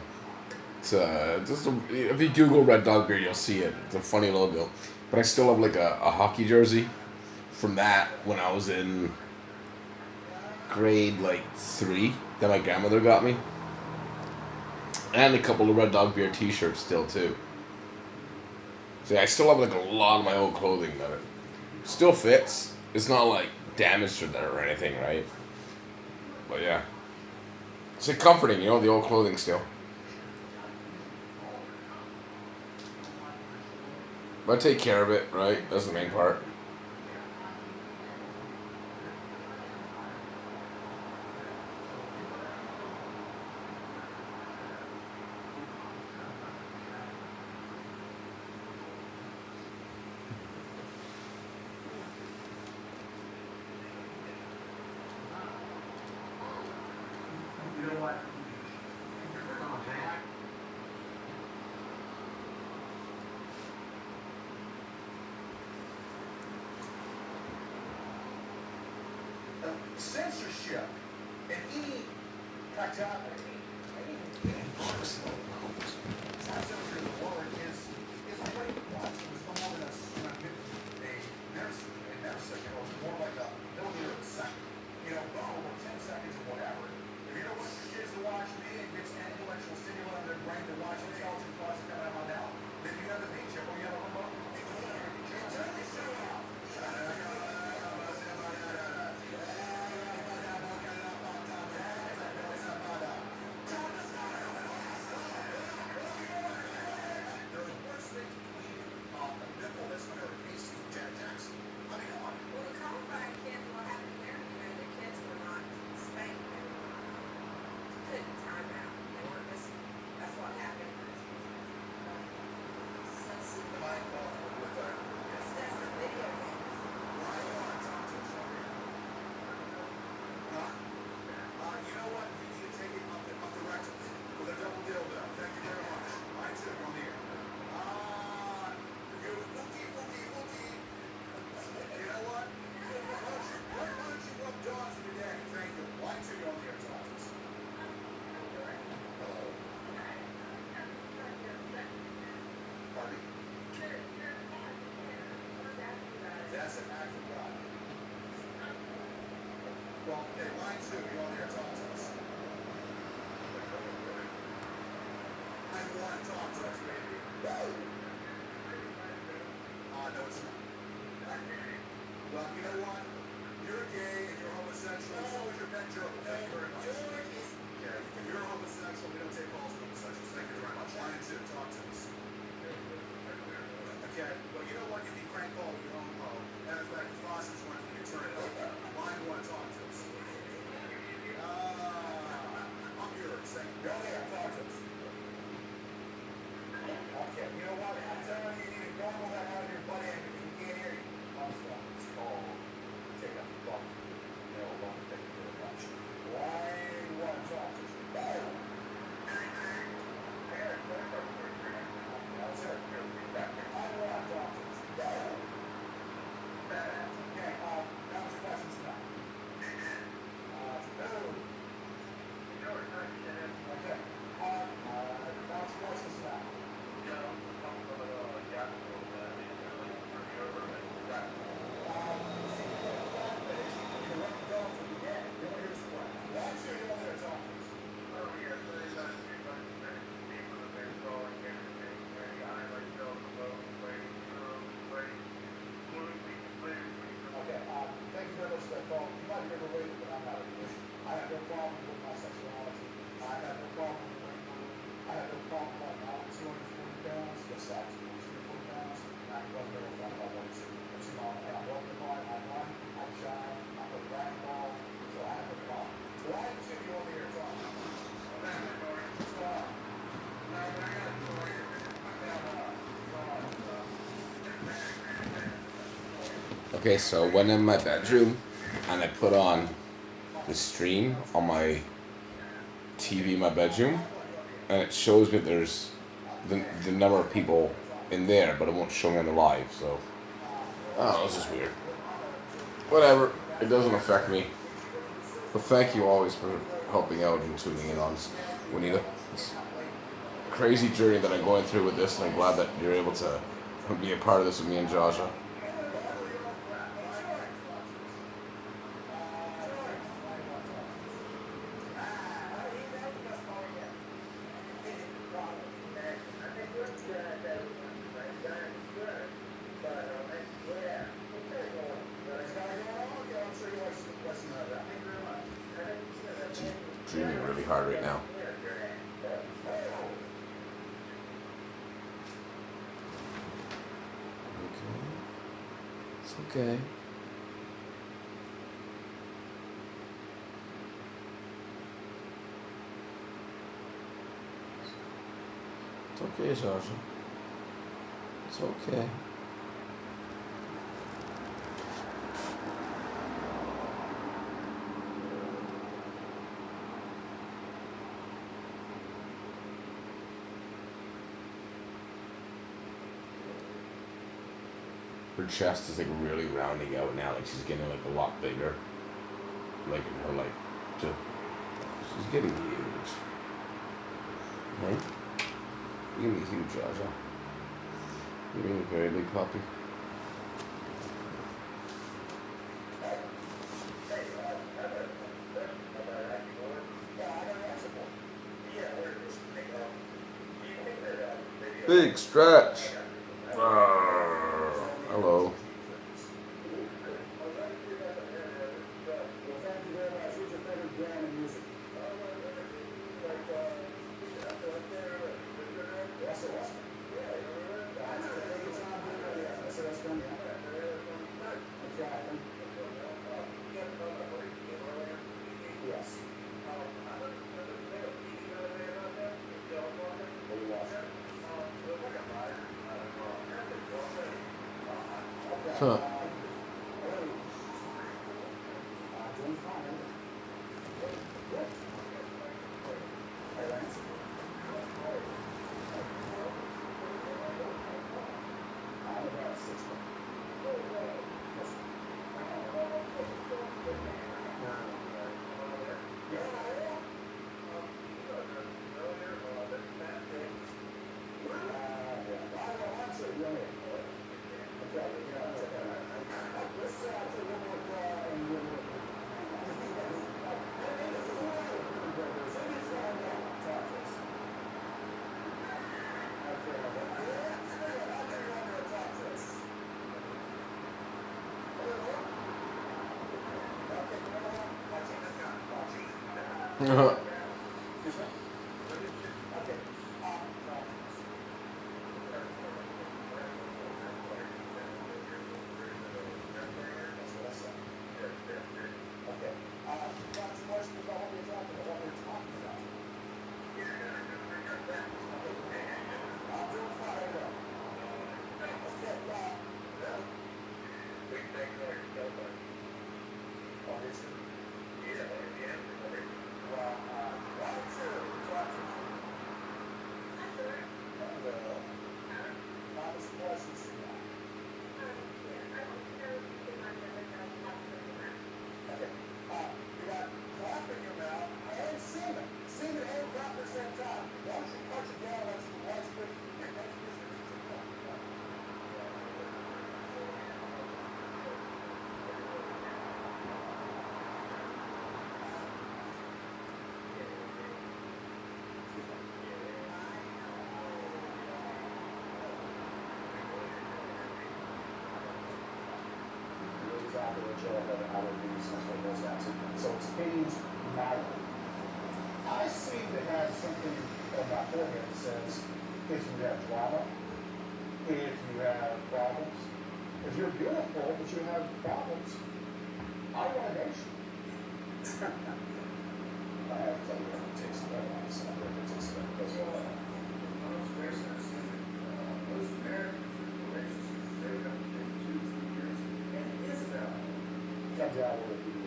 if you Google Red Dog beer, you'll see it. It's a funny logo, but I still have like a hockey jersey from that when I was in grade like 3 that my grandmother got me, and a couple of Red Dog beer T-shirts still too. So yeah, I still have like a lot of my old clothing that it still fits. It's not like damaged or anything, right? But yeah, it's like comforting, you know, the old clothing still. But I take care of it, right? That's the main part. You know what? censorship and any censorship of the word is way much. It's no more than a nanosecond or more like a millimeter of a second. You know, boom, or 10 seconds or whatever. If you don't want your kids to watch me and get an intellectual stimulant in their brain to watch intelligent thoughts coming out of my mouth, then you have a feature or you have a remote. Turn the show off. Well, the Columbine kids, what happened there, their kids were not spanked. They were put in timeout. They weren't just, that's what happened. Excessive video games. You know what? You need to take it up the rectum with a double dildo. Thank you very much. Mine too, on the air. You fooky. You know what? Why don't you rub dogs with your daddy? Thank you. Mine too, on the air, Thomas. Hello. Pardon me? That's an act of God. Well, okay, line two, you're on there, talk to us. Line one, talk to us, baby. Woo! No, it's not. Well, you know what? You're gay and you're homosexual, so is your pet joke. Thank you very much. Okay, if you're homosexual, we don't take calls from homosexuals. Thank you very much. Line two, talk to us. Okay, well, you know what? You can crank call your own home. Matter of fact, the faucet's running, you can turn it off. Line one, talk to us. I'm yours. Thank you. Go there, talk to us. Okay, you know what? I'm telling you, you need to gargle that out of your butt end because we can't hear you. I'm sorry. It's called take up the bump. No, bump, thank you very much. Line one, talk to us. That's it. Line one, talk to us. Okay, that was questions now. No. Okay. Bounce questions now. Okay, thank you very much for that call. You might be overweight, but I'm not. I have no problem with my sexuality. I have no problem with weight. I have no problem with my 240 pounds. Yes, I have 240 pounds. And I can run very fast if I want to. But you know, I walk the line, I run, I jog, I play racquetball, so I have no problem. Why should you over here talking? Okay, so when I'm in my bedroom and I put on the stream on my TV in my bedroom, and it shows me there's the number of people in there, but it won't show me on the live. So, oh, it's just weird. Whatever, it doesn't affect me. But thank you always for helping out and tuning in on Juanita. It's a crazy journey that I'm going through with this, and I'm glad that you're able to be a part of this with me and Zsa Zsa. Dreaming really hard right now. Okay. It's okay. It's okay, Zsa Zsa. It's okay. Her chest is like really rounding out now, like she's getting like a lot bigger. liking her life too. She's getting huge. Right? You're gonna be huge, Zsa Zsa. You're gonna be a very big puppy. Big stretch. Hello. Huh. So it's page 9. I seem to have something on my forehead that says, if you have drama, if you have problems, if you're beautiful but you have problems, I want a nation. I have to tell you, it takes a better one. So it takes a better because Most races, most marriages, relationships, they don't take 2-3 years. And it is about comes out with the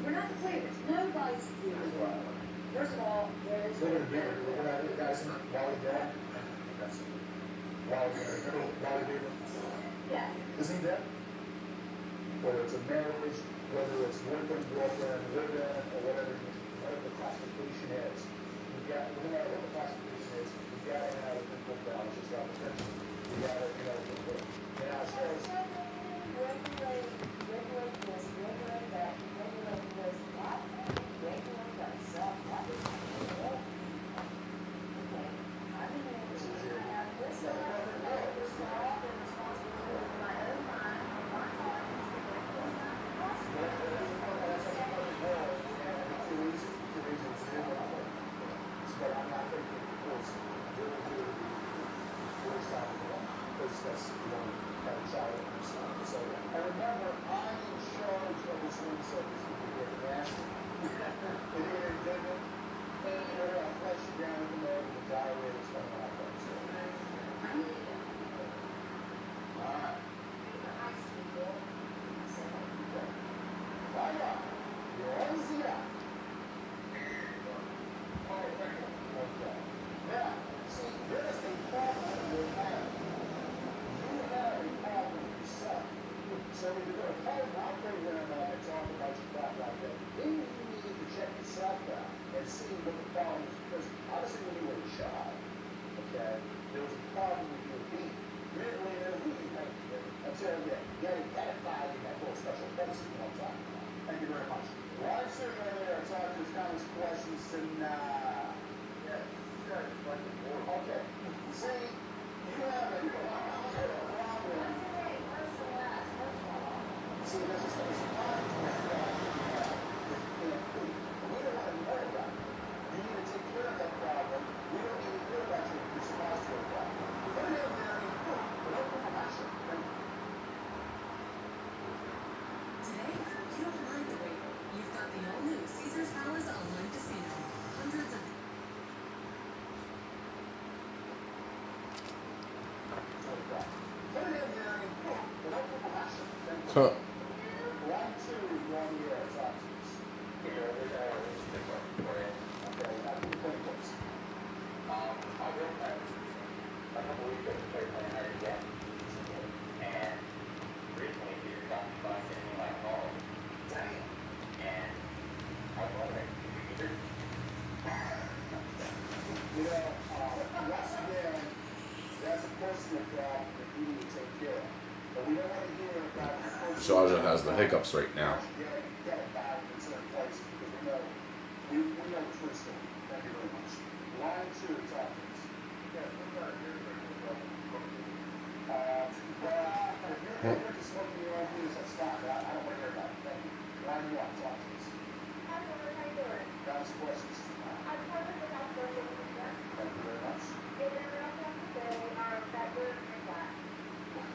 We're not the favorites. Nobody's the favorite. First of all, there is Look at the Beaver. Look at that guy's Wally dead. That's Wally Beaver. yeah. Is he dead? Whether it's a marriage, whether it's boyfriend, girlfriend, live-in, or whatever the classification is. We got, no matter what the classification is, we got to have a good balance. Just got the tension. We got to, now as far as Regulate this, regulate that, regulate this, what? Regulate that, self, what? Okay. I'm in there, I have this, this law, and responsibility for my own mind, my heart, and my but I'm not thinking because that's have a child and stuff. So I remember I'm in charge of this room service because we're nasty. And you're indignant, and I flush you down in the mud and the diarrhea is coming out of so. Alright. Why not? You're always the guy. Okay. Now, see, there's a problem with that. You have a problem and see what the problem is. Because honestly, when you were a child, okay, there was a problem with your being. You didn't really know who you were until you identified in that little special place, you know what I'm talking about. Thank you very much. Well, I'm sure you're there to talk to comments, questions, and yeah, sure, okay. See, you have a problem. See, there's a problem with that. We don't want to know about it. You need to take care of that problem. We don't need to hear about your response to a problem. Put it in there and put action. Today, you don't mind the wait. You've got the all-new Caesar's Palace online casino. Hundreds of Put it in there and put action. Huh. 1, 2, 1 year, it's options. Here, there's a big one for you. Okay, I can play this. I will play. I don't believe that the play playing hard again. And recently he was talking about sending my call. Damn. And I was wondering, you know, once again, that's a personal problem that you need to take care of. But we don't want to hear about your personal Zsa Zsa has the hiccups right now. get it back in certain places because we know the true story. Thank you very much. Line 2, talk to us. Yes, what's that? If you're just smoking your own views, that's fine, but I don't want to hear about it. Thank you. Line 1, talk to us. Hi, Robert. How you doing? Guys, questions? I just wanted to ask you a question. Thank you very much. Is there enough time to say that you're in that?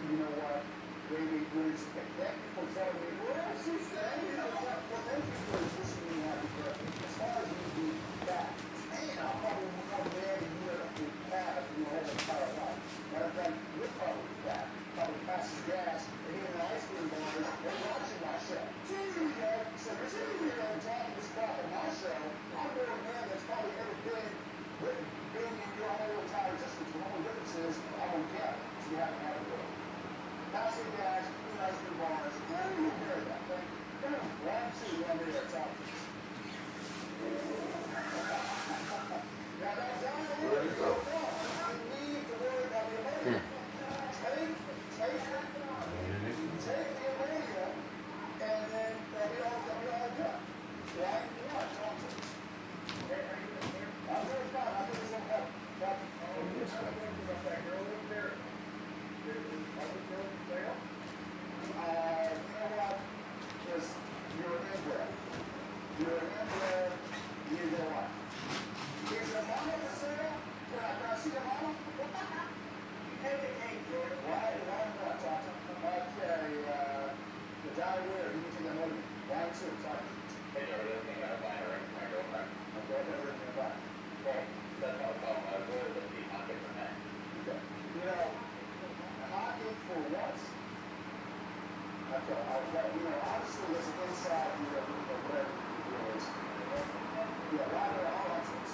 You know what? Thank you for telling me. Well, she's saying, you know what? Well, thank you for wishing me happy birthday. As far as me being fat, I'll probably become a man a year in fat if you whole entire life. Matter of fact, you're probably fat. Probably passing gas and eating an ice cream bar and watching my show. So you're sitting here and talking this crap on my show. I'm more a man that's probably ever been in your whole entire existence. The only difference is I'm on camera, so you haven't had a birthday. Passing gas, eating ice cream bars. Where do you hear that? Thank you. 1, 2, 1 there, talk to us. Now that's how it is. You need to worry about the ammonia. Take the ammonia, and then they'll be all done. Right? Talk to us. I'm doing fine. I'm doing some help. You know what? Just, you're an inbred. You're an inbred. You go on. Is the mama for sale? Can I see the mama? Hey, George. Why not talk to him? Okay, the Johnny Weir, you can take that with me. Line 2, talk. Hey, everything I buy her, my girlfriend. Okay, everything I buy. Okay, that's how come I would have been pocket for men. Okay. You know, pocket for what? Okay, obviously there's an inside here, whatever it is. Yeah, why do all options?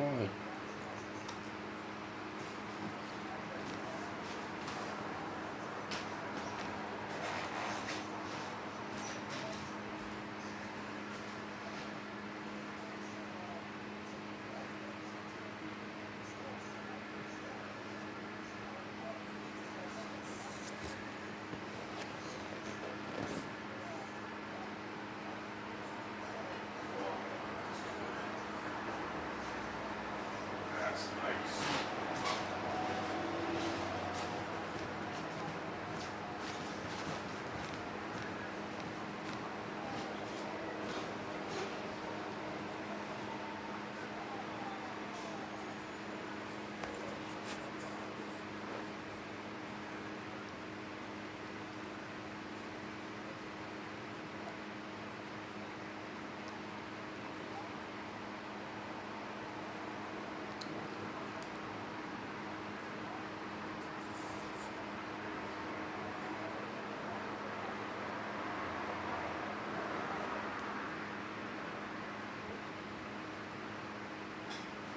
Alright. That's nice.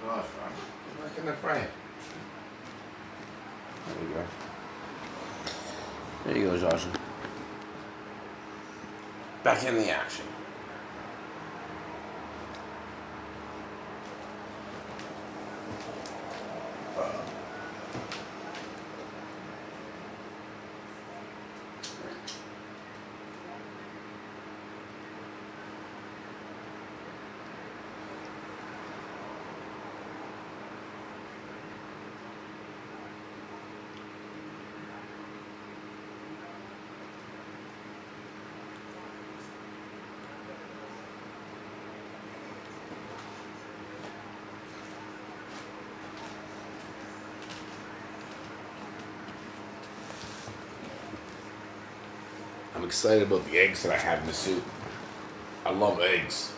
Gosh, right. Back in the frame. There you go. There you go, Zsa Zsa. Back in the action. I'm excited about the eggs that I have in the soup. I love eggs.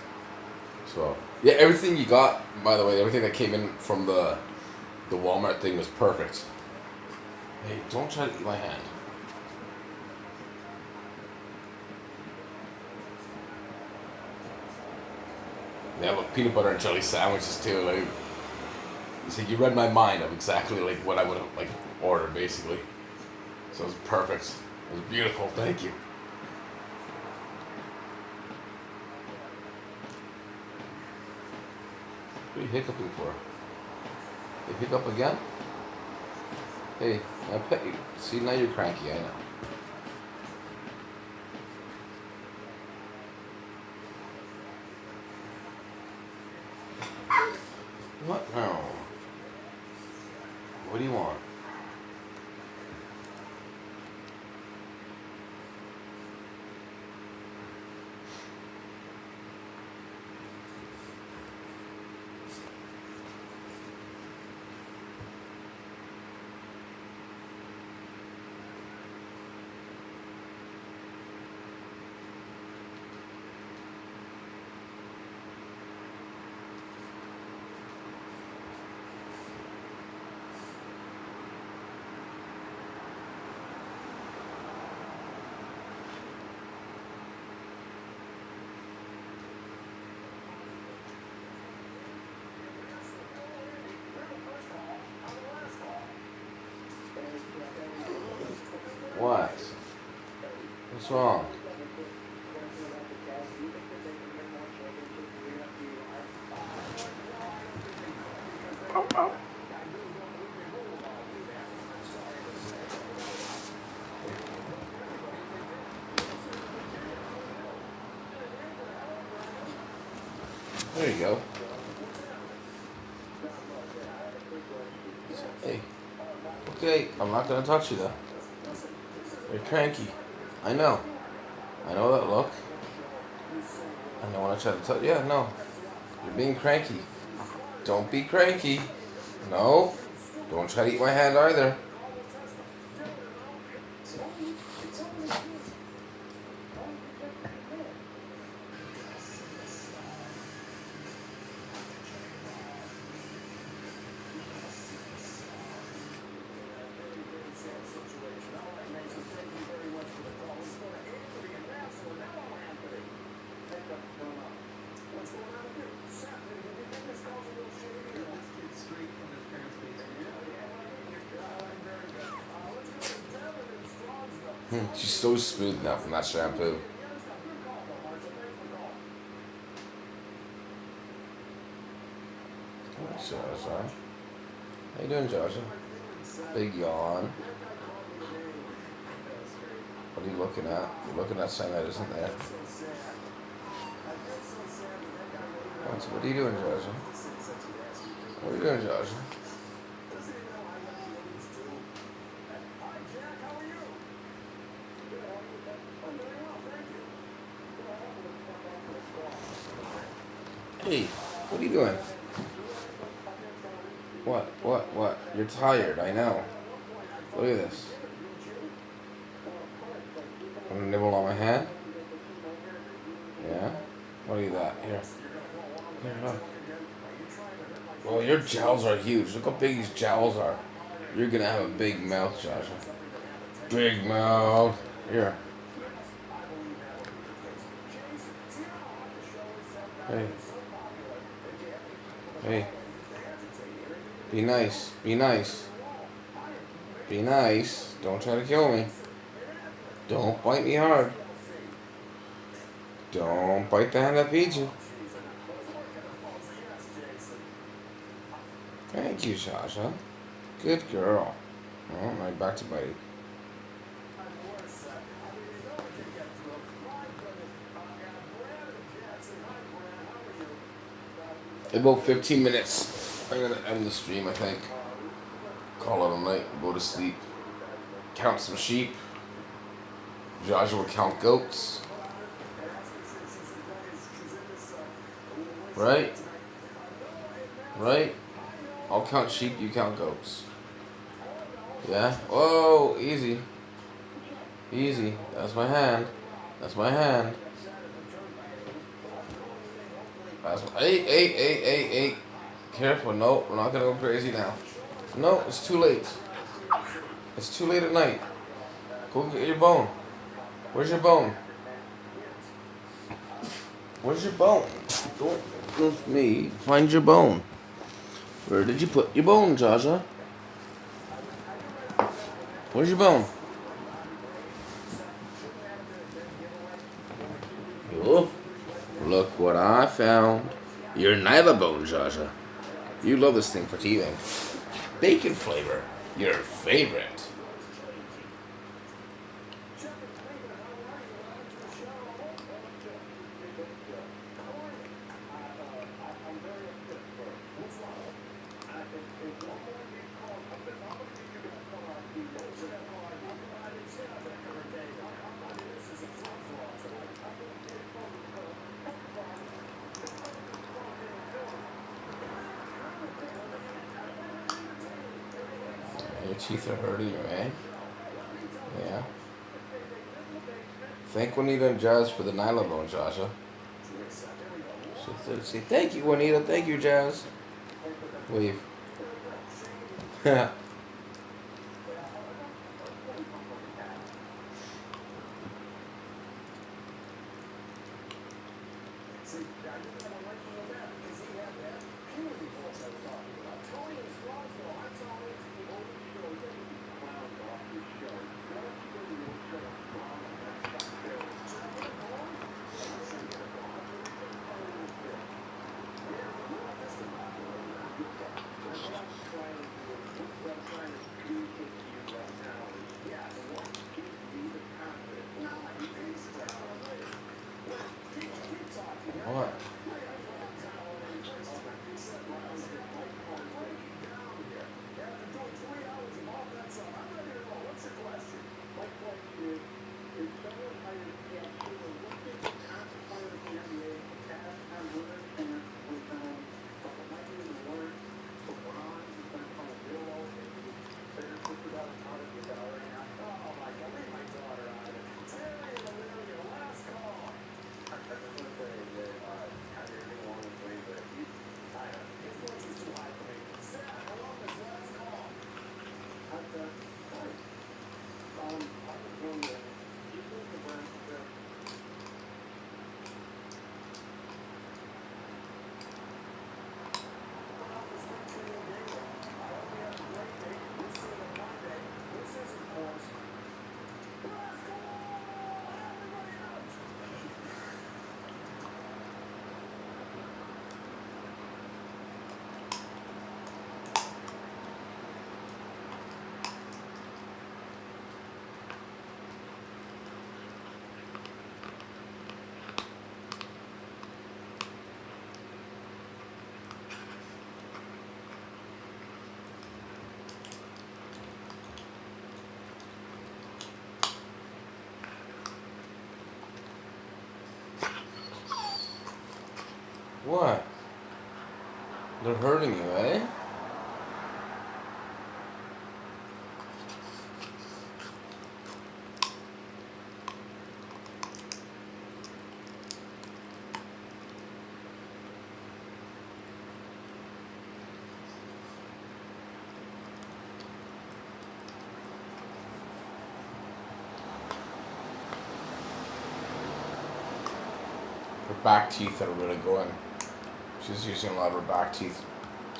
So yeah, everything you got, by the way, everything that came in from the Walmart thing was perfect. Hey, don't try to eat my hand. They have peanut butter and jelly sandwiches too. Like, you see, you read my mind of exactly like what I would have like ordered basically. So it was perfect. It was beautiful. Thank you. What are you hiccuping for? You hiccup again? Hey, I pet you. See, now you're cranky, I know. What now? What do you want? What? What's wrong? Ow, ow. There you go. Hey. Okay, I'm not gonna touch you though. You're cranky. I know. I know that look. I don't want to try to touch. Yeah, no. You're being cranky. Don't be cranky. No. Don't try to eat my hand either. She's so smooth now from that shampoo. Zsa Zsa. How you doing, Zsa Zsa? Big yawn. What are you looking at? You're looking at something that isn't there. What are you doing, Zsa Zsa? What are you doing, Zsa Zsa? Hey, what are you doing? What? You're tired, I know. Look at this. Want to nibble on my hand? Yeah? What are you that? Here, look. Oh, your jowls are huge. Look how big these jowls are. You're gonna have a big mouth, Zsa Zsa. Big mouth. Here. Hey. Hey. Be nice. Be nice. Be nice. Don't try to kill me. Don't bite me hard. Don't bite the hand that feeds you. Thank you, Zsa Zsa. Good girl. Oh, right back to biting. In about 15 minutes, I'm gonna end the stream, I think. Call it a night, go to sleep. Count some sheep. Zsa Zsa will count goats. Right? Right? I'll count sheep, you count goats. Yeah? Whoa, easy. Easy. That's my hand. That's my hand. That's my... Hey. Careful. No, we're not gonna go crazy now. No, it's too late. It's too late at night. Go get your bone. Where's your bone? Where's your bone? Don't with me. Find your bone. Where did you put your bone, Zsa Zsa? Where's your bone? Oh, look what I found. Your nyla bone, Zsa Zsa. You love this thing for teething. Bacon flavor. Your favorite. Your teeth are hurting you, eh? Yeah. Thank Juanita and Jazz for the nyla bone, Zsa Zsa. Say thank you, Juanita. Thank you, Jazz. Wave. What? What? They're hurting you, eh? Her back teeth are really going. She's using a lot of her back teeth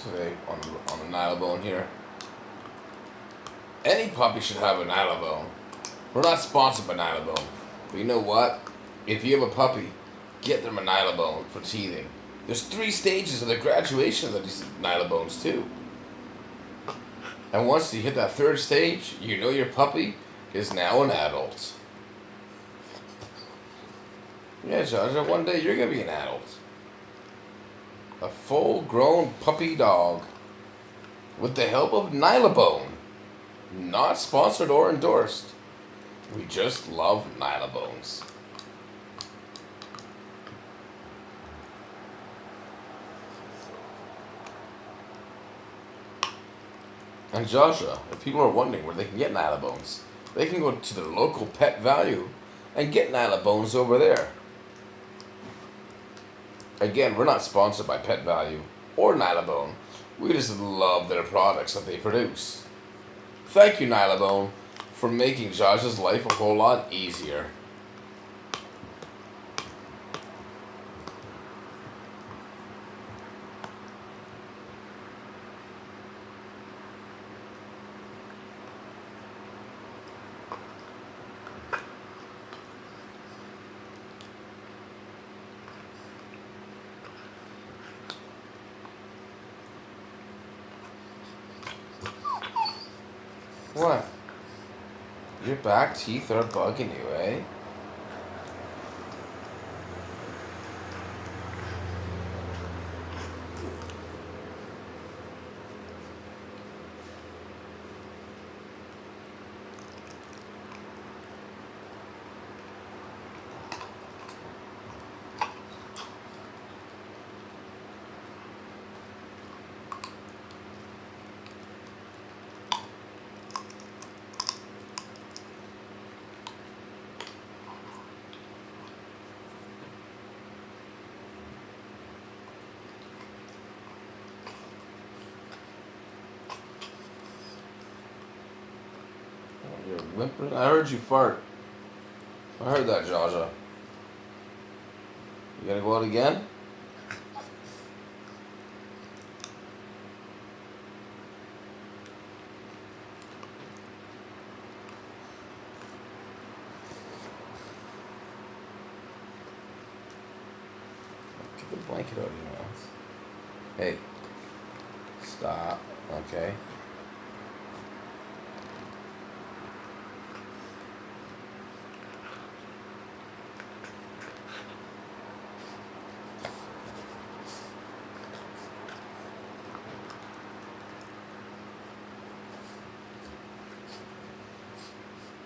today on the nylabone here. Any puppy should have a nylabone. We're not sponsored by nylabone, but you know what? If you have a puppy, get them a nylabone for teething. There's 3 stages of the graduation of these nylabones too. And once you hit that 3rd stage, you know your puppy is now an adult. Yeah, Zsa Zsa, one day you're gonna be an adult. A full-grown puppy dog. With the help of nylabone. Not sponsored or endorsed. We just love nylabones. And Zsa Zsa, if people are wondering where they can get nylabones, they can go to their local Pet Value and get nylabones over there. Again, we're not sponsored by Pet Value or Nylabone. We just love their products that they produce. Thank you, Nylabone, for making Zsa Zsa's life a whole lot easier. What? Your back teeth are bugging you, eh? You're whimpering. I heard you fart. I heard that, Zsa Zsa. You gonna go out again? Get the blanket out of your mouth. Hey. Stop. Okay.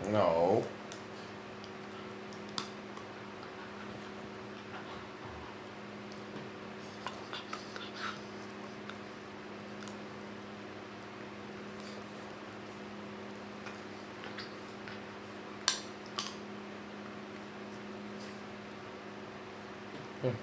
No. Here.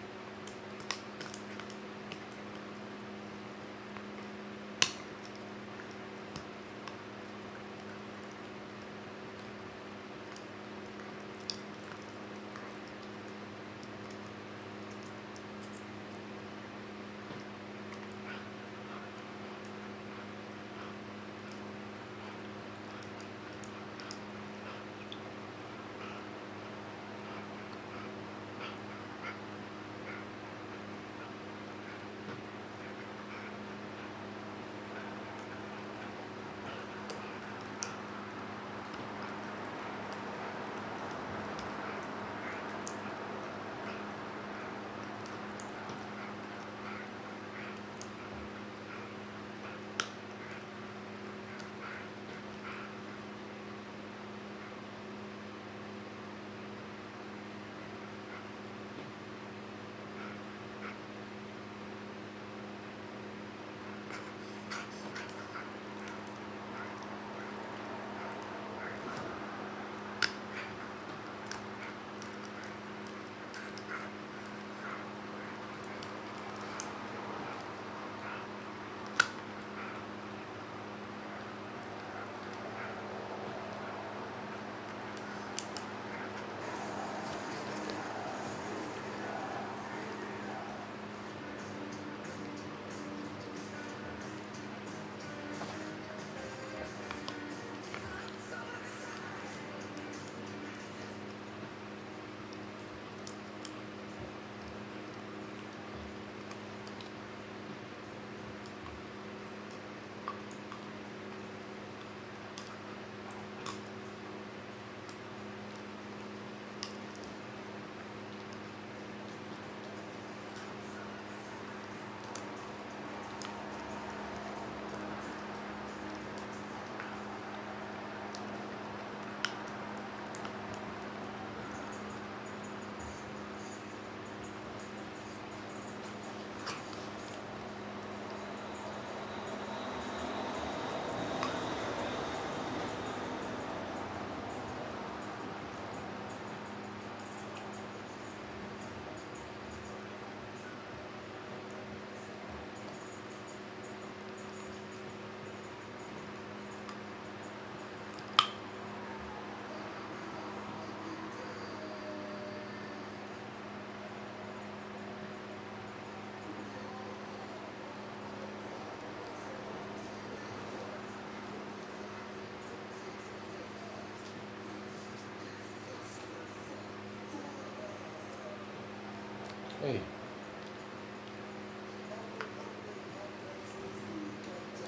Hey.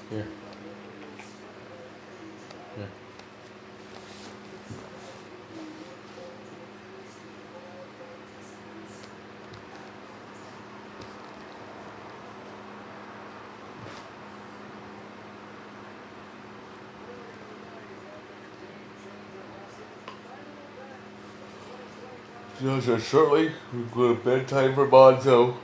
Here. Here. Just shortly, we've got bedtime for Bonzo.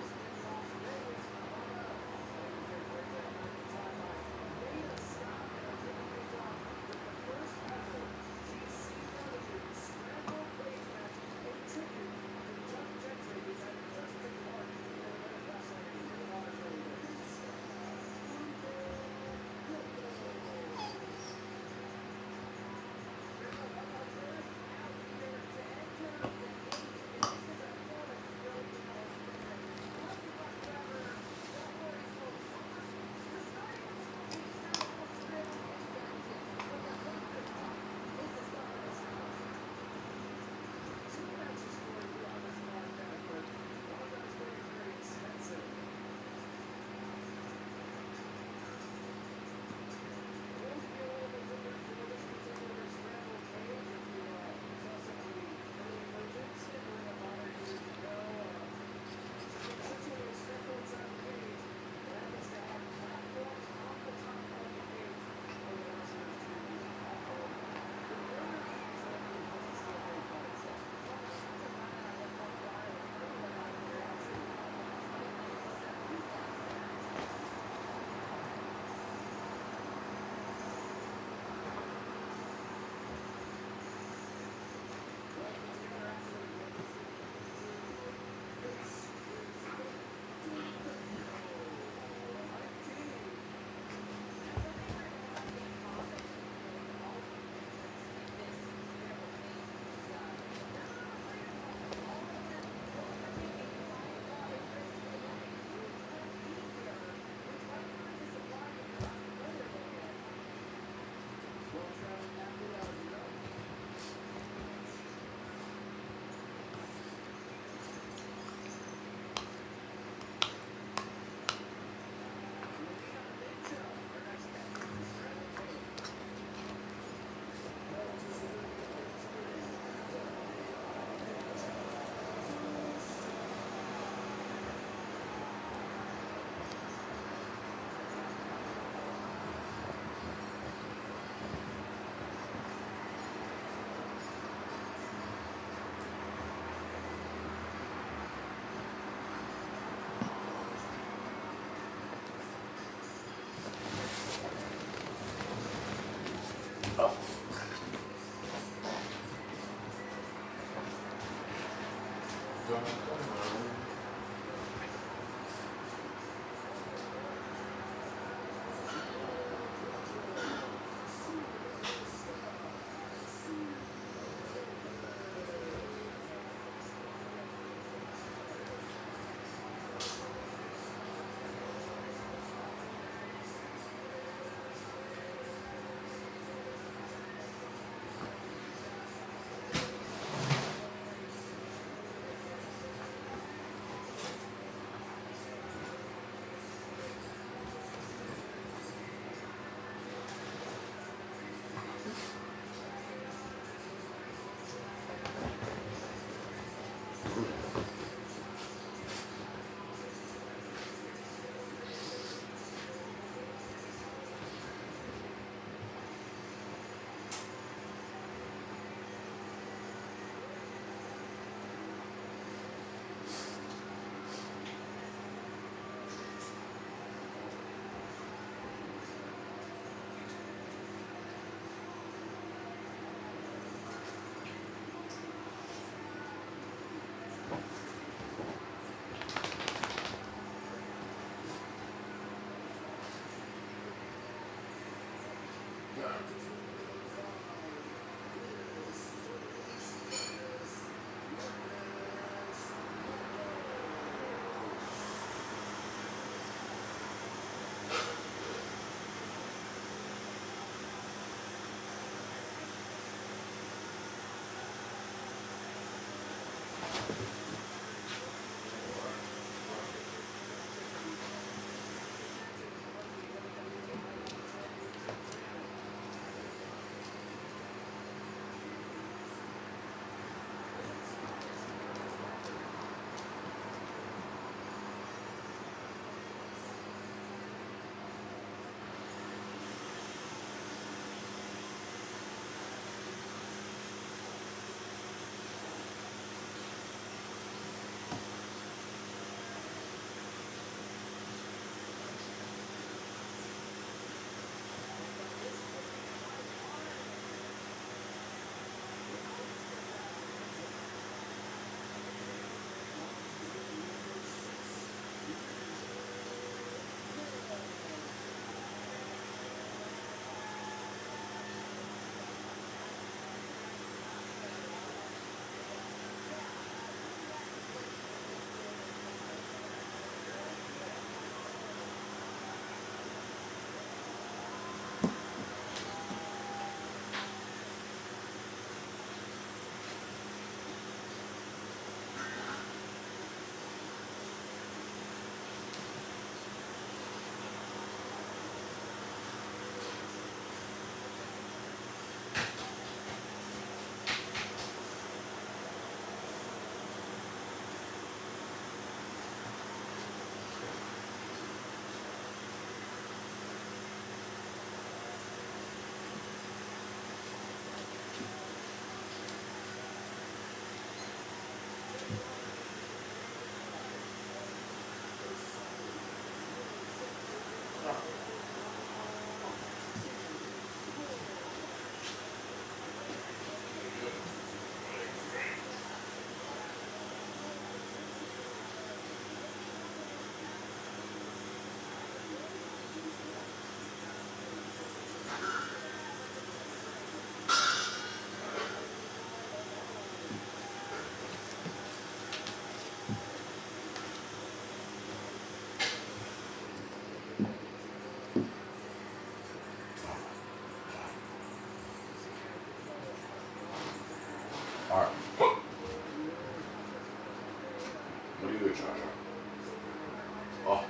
Oh.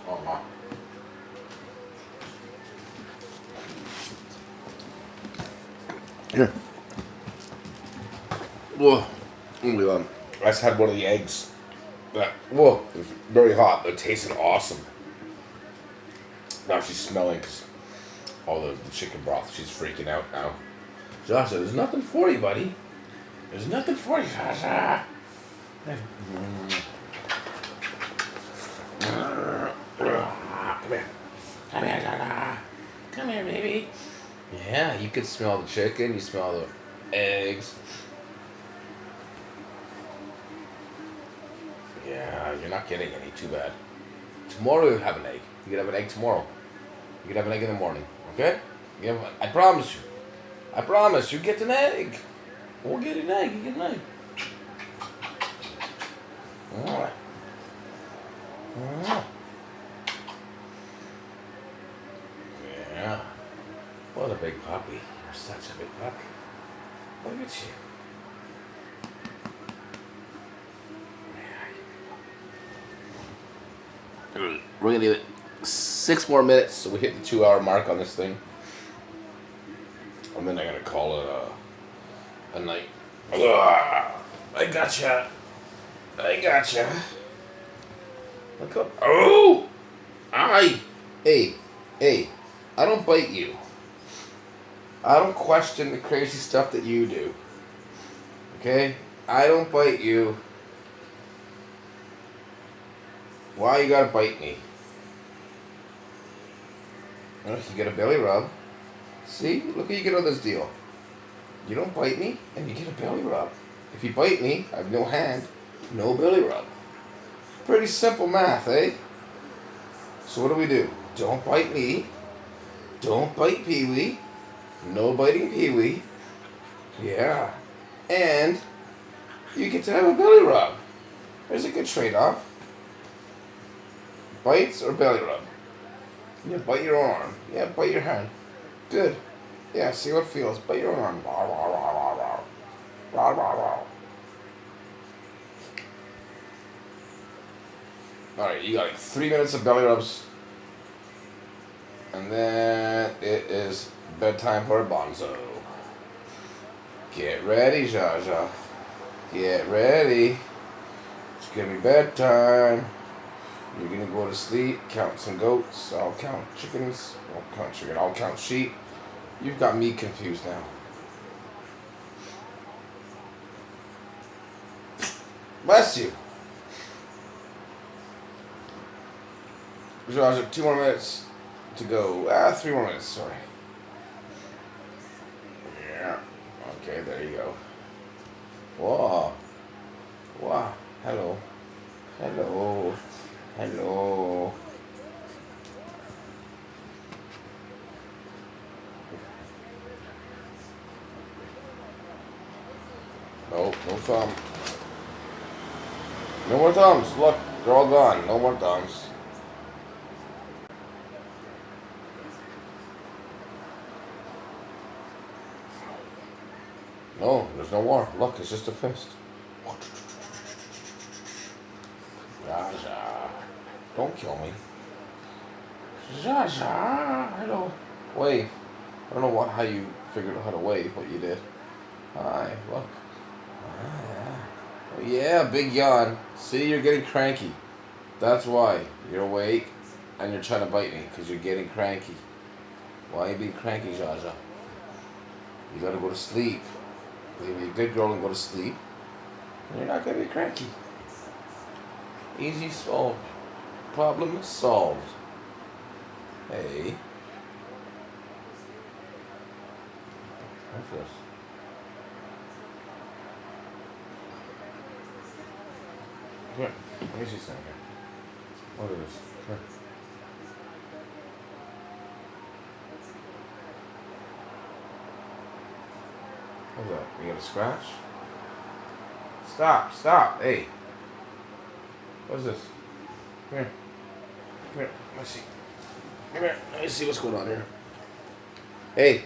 Oh, wow. Here. Whoa. I just had one of the eggs. Whoa. It was very hot, but it tasted awesome. Now she's smelling because all the chicken broth. She's freaking out now. Zsa Zsa, there's nothing for you, buddy. There's nothing for you, Zsa Zsa. Come here. Come here, Zsa Zsa. Come here, baby. Yeah, you can smell the chicken. You smell the eggs. Yeah, you're not getting any. Too bad. Tomorrow you'll have an egg. You can have an egg tomorrow. You can have an egg in the morning. Okay? I promise you. I promise you get an egg. We'll get an egg. You get an egg. Alright. Yeah. What a big puppy. You're such a big puppy. Look at you. We're gonna give it 6 more minutes so we hit the 2-hour mark on this thing. And then I'm gonna call it a night. I gotcha. I gotcha. Look up. Oh! Hey. I don't bite you. I don't question the crazy stuff that you do. Okay? I don't bite you. Why you gotta bite me? Look, you get a belly rub. See? Look what you get on this deal. You don't bite me, and you get a belly rub. If you bite me, I have no hand, no belly rub. Pretty simple math, eh? So what do? Don't bite me. Don't bite Pee-wee. No biting Pee-wee. Yeah. And you get to have a belly rub. There's a good trade-off. Bites or belly rub? Yeah, bite your own arm. Yeah, bite your hand. Good. Yeah, see what it feels. Bite your own arm. Rah, rah, rah, rah, rah. Rah, rah, rah. Alright, you got like 3 minutes of belly rubs. And then it is bedtime for Bonzo. Get ready, Zsa Zsa. Get ready. It's gonna be bedtime. You're gonna go to sleep, count some goats, I'll count chickens, I'll count chicken, I'll count sheep. You've got me confused now. Bless you. Zsa Zsa, 2 more minutes to go. 3 more minutes, sorry. Yeah. Okay, there you go. Whoa. Wow. Hello. Hello. Hello. No thumb. No more thumbs. Look, they're all gone. No more thumbs. No, there's no more. Look, it's just a fist. Zsa Zsa. Don't kill me. Zsa Zsa. Hello. Wave. I don't know how you figured out how to wave, but you did. Hi, look. Oh, yeah, big yawn. See, you're getting cranky. That's why. You're awake and you're trying to bite me because you're getting cranky. Why are you being cranky, Zsa Zsa? You gotta go to sleep. You be a good girl and go to sleep. And you're not gonna be cranky. Easy solved. Problem solved. Hey. What's this? Come here. Let me see something here. What is this? Come here. What's that? You got a scratch? Stop. Hey. What's this? Come here. Come here. Let me see. Come here. Let me see what's going on here. Hey.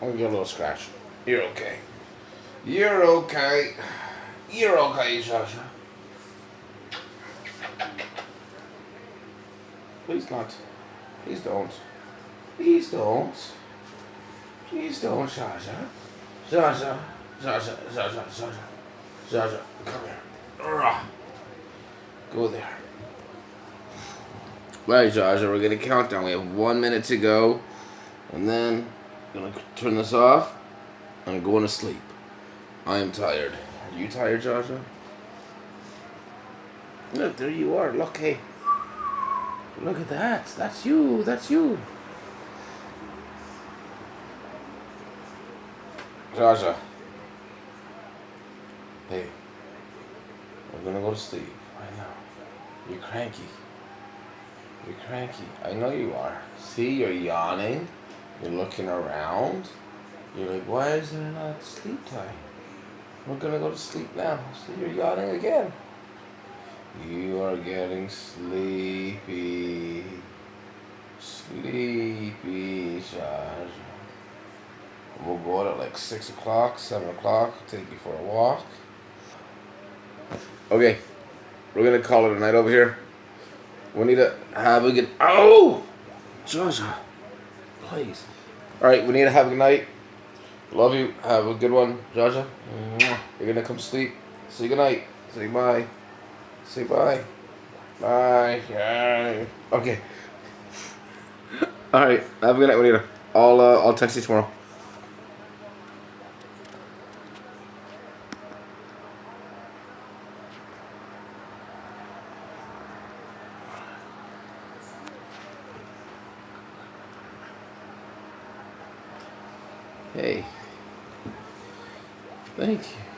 I'm gonna get a little scratch. You're okay. You're okay. You're okay, Zsa Zsa. Please not. Please don't. Please don't. Please don't, Zsa Zsa. Zsa Zsa. Zsa Zsa. Zsa Zsa. Zsa Zsa. Zsa Zsa. Come here. Ugh. Go there. Right, Zsa Zsa, we're gonna count down. We have 1 minute to go. And then I'm gonna turn this off. I'm going to sleep. I am tired. Are you tired, Zsa Zsa? Look, there you are. Look, hey. Look at that. That's you. That's you. Zsa Zsa. Hey. We're gonna go to sleep. I know. You're cranky. You're cranky. I know you are. See, you're yawning. You're looking around. You're like, why is there not sleep time? We're gonna go to sleep now. See, you're yawning again. You are getting sleepy. Sleepy, Zsa Zsa. We'll go out at like 6 o'clock, 7 o'clock. Take you for a walk. Okay, we're gonna call it a night over here. We need to have a good. Oh, Zsa Zsa, please. All right, we need to have a good night. Love you. Have a good one, Zsa Zsa. Mwah. You're gonna come sleep. Say good night. Say bye. Say bye. Bye. Bye. Okay. All right. Have a good night, Juanita. I'll text you tomorrow. Hey. Thank you.